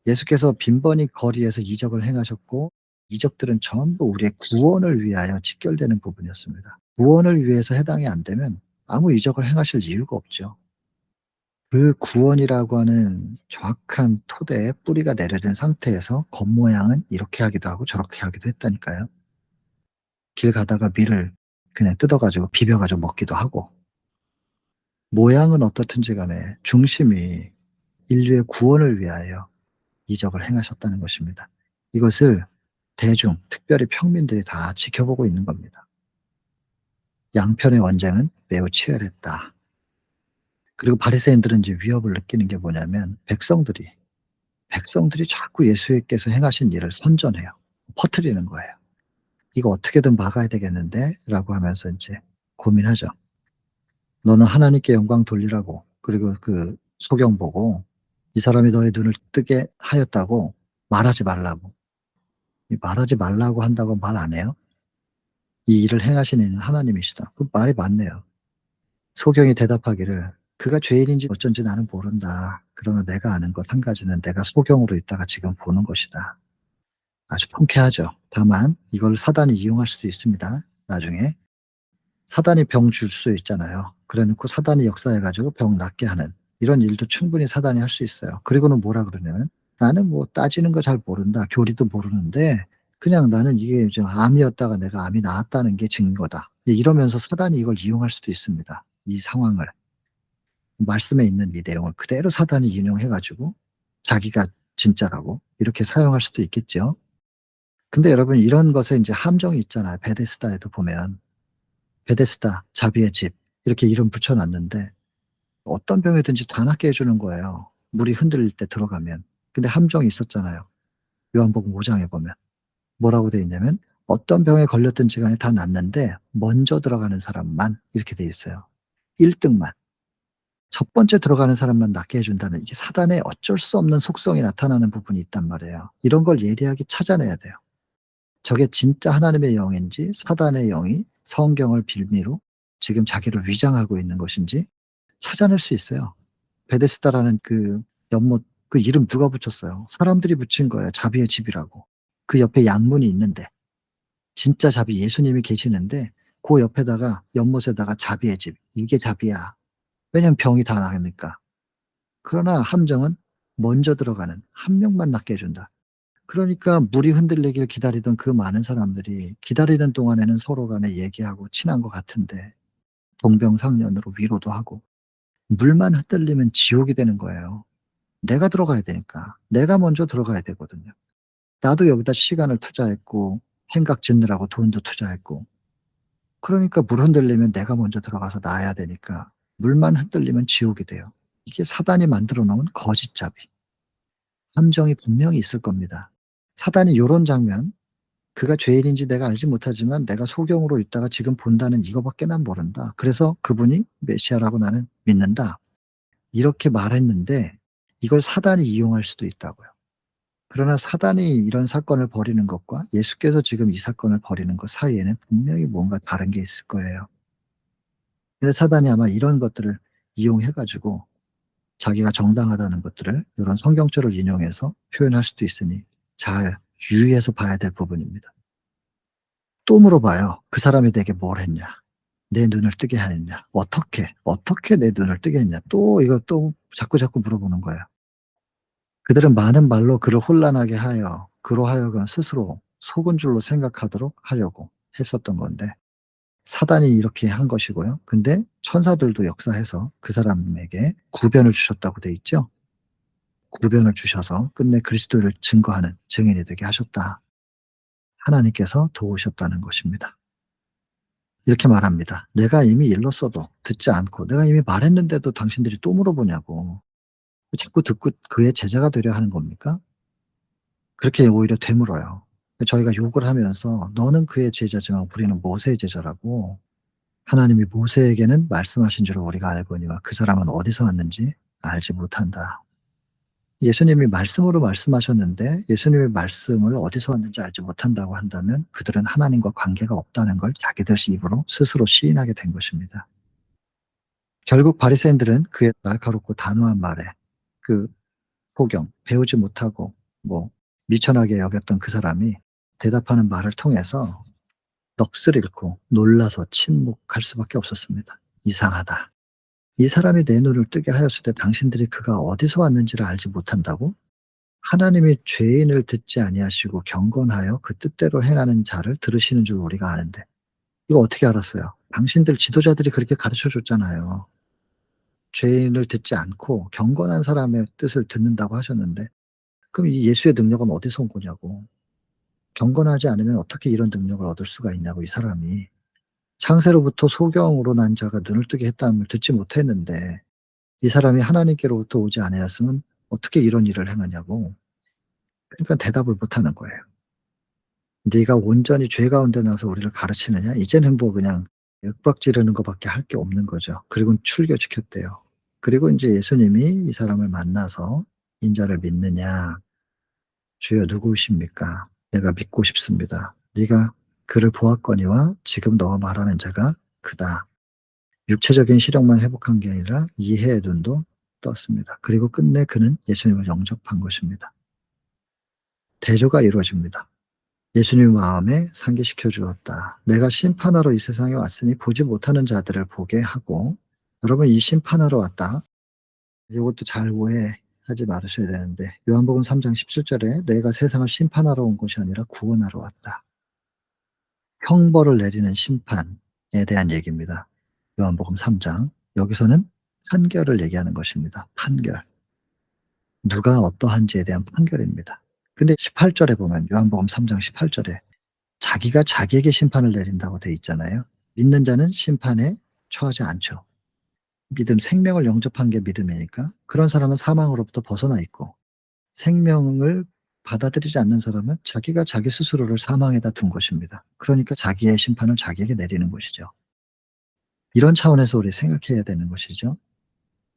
예수께서 빈번히 거리에서 이적을 행하셨고 이적들은 전부 우리의 구원을 위하여 직결되는 부분이었습니다. 구원을 위해서 해당이 안 되면 아무 이적을 행하실 이유가 없죠. 그 구원이라고 하는 정확한 토대에 뿌리가 내려진 상태에서 겉모양은 이렇게 하기도 하고 저렇게 하기도 했다니까요. 길 가다가 밀을 그냥 뜯어 가지고 비벼 가지고 먹기도 하고 모양은 어떻든지 간에 중심이 인류의 구원을 위하여 이적을 행하셨다는 것입니다. 이것을 대중, 특별히 평민들이 다 지켜보고 있는 겁니다. 양편의 언쟁은 매우 치열했다. 그리고 바리새인들은 이제 위협을 느끼는 게 뭐냐면 백성들이 자꾸 예수께서 행하신 일을 선전해요. 퍼뜨리는 거예요. "이거 어떻게든 막아야 되겠는데?"라고 하면서 인제 고민하죠. "너는 하나님께 영광 돌리라고 그리고 그 소경 보고 이 사람이 너의 눈을 뜨게 하였다고 말하지 말라고." 이 말하지 말라고 한다고 말 안 해요? 이 일을 행하시는 이는 하나님이시다. 그 말이 맞네요. 소경이 대답하기를 "그가 죄인인지 어쩐지 나는 모른다. 그러나 내가 아는 것 한 가지는 내가 소경으로 있다가 지금 보는 것이다." 아주 통쾌하죠. 다만 이걸 사단이 이용할 수도 있습니다, 나중에. 사단이 병 줄 수 있잖아요. 그래 놓고 사단이 역사해 가지고 병 낫게 하는 이런 일도 충분히 사단이 할 수 있어요. 그리고는 뭐라 그러냐면 "나는 뭐 따지는 거 잘 모른다. 교리도 모르는데 그냥 나는 이게 저 암이었다가 내가 암이 나았다는 게 증거다." 이러면서 사단이 이걸 이용할 수도 있습니다, 이 상황을. 말씀에 있는 이 내용을 그대로 사단이 인용해 가지고 자기가 진짜라고 이렇게 사용할 수도 있겠죠. 근데 여러분 이런 것에 인제 함정이 있잖아요. 베데스다에도 보면 베데스다 자비의 집 이렇게 이름 붙여 놨는데 어떤 병이든지 다 낫게 해 주는 거예요, 물이 흔들릴 때 들어가면. 근데 함정이 있었잖아요. 요한복음 5 장에 보면. 뭐라고 돼 있냐면 "어떤 병에 걸렸든지 간에 다 낫는데 먼저 들어가는 사람만." 이렇게 돼 있어요. 1 등만. 첫 번째 들어가는 사람만 낫게 해 준다는 이게 사단의 어쩔 수 없는 속성이 나타나는 부분이 있단 말이에요. 이런 걸 예리하게 찾아내야 돼요. 저게 진짜 하나님의 영인지 사단의 영이 성경을 빌미로 지금 자기를 위장하고 있는 것인지 찾아낼 수 있어요. 베데스다라는 그 연못 그 이름 누가 붙였어요? 사람들이 붙인 거예요, 자비의 집이라고. 그 옆에 양문이 있는데 진짜 자비 예수님이 계시는데 고 옆에다가 연못에다가 자비의 집 이게 자비야. 왜냐면 병이 다 나으니까. 그러나 함정은 먼저 들어가는 한 명만 낫게 해 준다. 그러니까 물이 흔들리길 기다리던 그 많은 사람들이 기다리는 동안에는 서로 간에 얘기하고 친한 것 같은데 동병상련으로 위로도 하고 물만 흔들리면 지옥이 되는 거예요. 내가 들어가야 되니까. 내가 먼저 들어가야 되거든요. 나도 여기다 시간을 투자했고 행각 짓느라고 돈도 투자했고 그러니까 물 흔들리면 내가 먼저 들어가서 놔야 되니까 물만 흔들리면 지옥이 돼요. 이게 사단이 만들어 놓은 거짓 자비. 함정이 분명히 있을 겁니다. 사단이 요런 장면 그가 죄인인지 내가 알지 못하지만 내가 소경으로 있다가 지금 본다는 이거밖에 난 모른다. 그래서 그분이 메시아라고 나는 믿는다. 이렇게 말했는데 이걸 사단이 이용할 수도 있다고요. 그러나 사단이 이런 사건을 벌이는 것과 예수께서 지금 이 사건을 벌이는 것 사이에는 분명히 뭔가 다른 게 있을 거예요. 그래서 사단이 아마 이런 것들을 이용해 가지고 자기가 정당하다는 것들을 이런 성경절을 인용해서 표현할 수도 있으니 잘 유의해서 봐야 될 부분입니다. 또 물어봐요. 그 사람이 내게 뭘 했냐? 내 눈을 뜨게 하였냐? 어떻게 내 눈을 뜨게 했냐? 또 이거 또 자꾸자꾸 물어보는 거예요. 그들은 많은 말로 그를 혼란하게 하여 그로 하여금 스스로 속은 줄로 생각하도록 하려고 했었던 건데, 사단이 이렇게 한 것이고요. 근데 천사들도 역사해서 그 사람에게 구변을 주셨다고 돼 있죠. 구변을 주셔서 끝내 그리스도를 증거하는 증인이 되게 하셨다. 하나님께서 도우셨다는 것입니다. 이렇게 말합니다. 내가 이미 일렀어도 듣지 않고 내가 이미 말했는데도 당신들이 또 물어보냐고. 자꾸 듣고 그의 제자가 되려 하는 겁니까? 그렇게 오히려 되물어요. 저희가 욕을 하면서 너는 그의 제자지만 우리는 모세의 제자라고, 하나님이 모세에게는 말씀하신 줄 우리가 알거니와 그 사람은 어디서 왔는지 알지 못한다. 예수님이 말씀으로 말씀하셨는데 예수님의 말씀을 어디서 왔는지 알지 못한다고 한다면 그들은 하나님과 관계가 없다는 걸 자기들 입으로 스스로 시인하게 된 것입니다. 결국 바리새인들은 그의 날카롭고 단호한 말에 그 소경, 배우지 못하고 뭐 미천하게 여겼던 그 사람이 대답하는 말을 통해서 넋을 잃고 놀라서 침묵할 수밖에 없었습니다. 이상하다. 이 사람이 내 눈을 뜨게 하였을 때 당신들이 그가 어디서 왔는지를 알지 못한다고? 하나님이 죄인을 듣지 아니하시고 경건하여 그 뜻대로 행하는 자를 들으시는 줄 우리가 아는데 이거 어떻게 알았어요? 당신들 지도자들이 그렇게 가르쳐 줬잖아요. 죄인을 듣지 않고 경건한 사람의 뜻을 듣는다고 하셨는데 그럼 이 예수의 능력은 어디서 온 거냐고. 경건하지 않으면 어떻게 이런 능력을 얻을 수가 있냐고. 이 사람이 창세로부터 소경으로 난 자가 눈을 뜨게 했다는 듣지 못했는데 이 사람이 하나님께로부터 오지 아니하였으면 어떻게 이런 일을 행하냐고. 그러니까 대답을 못하는 거예요. 네가 온전히 죄 가운데 나서 우리를 가르치느냐? 이제는 뭐 그냥 윽박 지르는 것밖에 할 게 없는 거죠. 그리고 출교시켰대요. 그리고 인제 예수님이 이 사람을 만나서 "인자를 믿느냐? 주여 누구십니까? 내가 믿고 싶습니다. 네가 그를 보았거니와 지금 너가 말하는 자가 그다." 육체적인 시력만 회복한 게 아니라 이해의 눈도 떴습니다. 그리고 끝내 그는 예수님을 영접한 것입니다. 대조가 이루어집니다. 예수님 마음에 상기시켜 주었다. 내가 심판하러 이 세상에 왔으니 보지 못하는 자들을 보게 하고. 여러분 이 심판하러 왔다. 이것도 잘 오해하지 말으셔야 되는데 요한복음 3장 17절에 내가 세상을 심판하러 온 것이 아니라 구원하러 왔다. 형벌을 내리는 심판에 대한 얘기입니다. 요한복음 3장. 여기서는 판결을 얘기하는 것입니다. 판결. 누가 어떠한지에 대한 판결입니다. 근데 18절에 보면 요한복음 3장 18절에 자기가 자기에게 심판을 내린다고 돼 있잖아요. 믿는 자는 심판에 처하지 않죠. 믿음, 생명을 영접한 게 믿음이니까 그런 사람은 사망으로부터 벗어나 있고, 생명을 받아들이지 않는 사람은 자기가 자기 스스로를 사망에다 둔 것입니다. 그러니까 자기의 심판을 자기에게 내리는 것이죠. 이런 차원에서 우리 생각해야 되는 것이죠.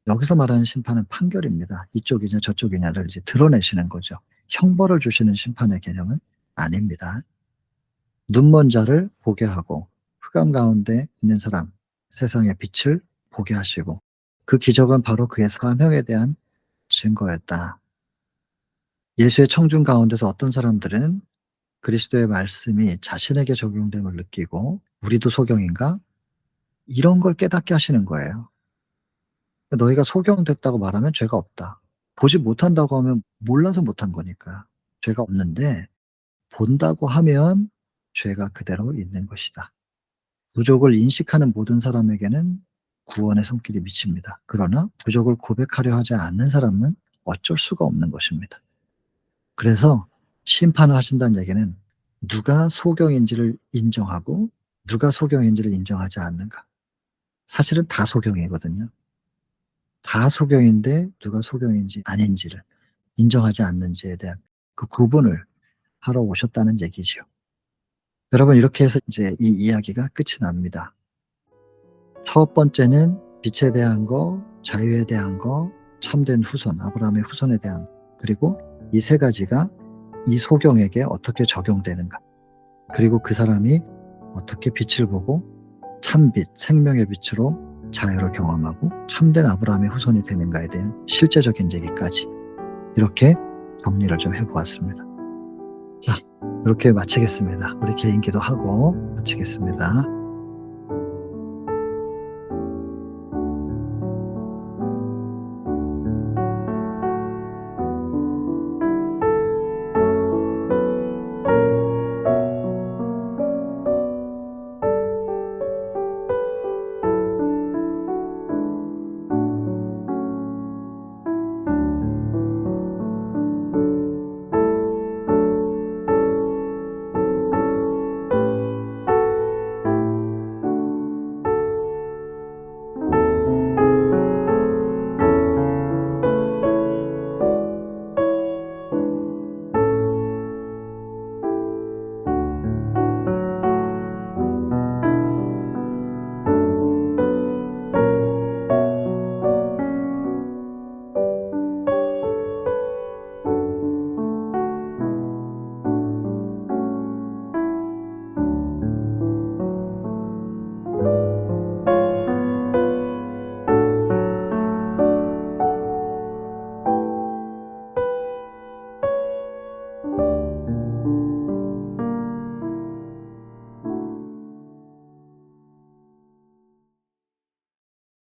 여기서 말하는 심판은 판결입니다. 이쪽이냐 저쪽이냐를 이제 드러내시는 거죠. 형벌을 주시는 심판의 개념은 아닙니다. 눈먼 자를 보게 하고 흑암 가운데 있는 사람, 세상의 빛을 보게 하시고, 그 기적은 바로 그의 사명에 대한 증거였다. 예수의 청중 가운데서 어떤 사람들은 그리스도의 말씀이 자신에게 적용됨을 느끼고 우리도 소경인가? 이런 걸 깨닫게 하시는 거예요. 너희가 소경됐다고 말하면 죄가 없다. 보지 못한다고 하면 몰라서 못한 거니까 죄가 없는데, 본다고 하면 죄가 그대로 있는 것이다. 부족을 인식하는 모든 사람에게는 구원의 손길이 미칩니다. 그러나 부족을 고백하려 하지 않는 사람은 어쩔 수가 없는 것입니다. 그래서 심판을 하신다는 얘기는 누가 소경인지를 인정하고 누가 소경인지를 인정하지 않는가. 사실은 다 소경이거든요. 다 소경인데 누가 소경인지 아닌지를 인정하지 않는지에 대한 그 구분을 하러 오셨다는 얘기지요. 여러분 이렇게 해서 이제 이 이야기가 끝이 납니다. 첫 번째는 빛에 대한 거, 자유에 대한 거, 참된 후손, 아브라함의 후손에 대한, 그리고 이 세 가지가 이 소경에게 어떻게 적용되는가. 그리고 그 사람이 어떻게 빛을 보고 참빛, 생명의 빛으로 자유를 경험하고 참된 아브라함의 후손이 되는가에 대한 실제적인 얘기까지 이렇게 정리를 좀 해 보았습니다. 자, 이렇게 마치겠습니다. 우리 개인 기도하고 마치겠습니다.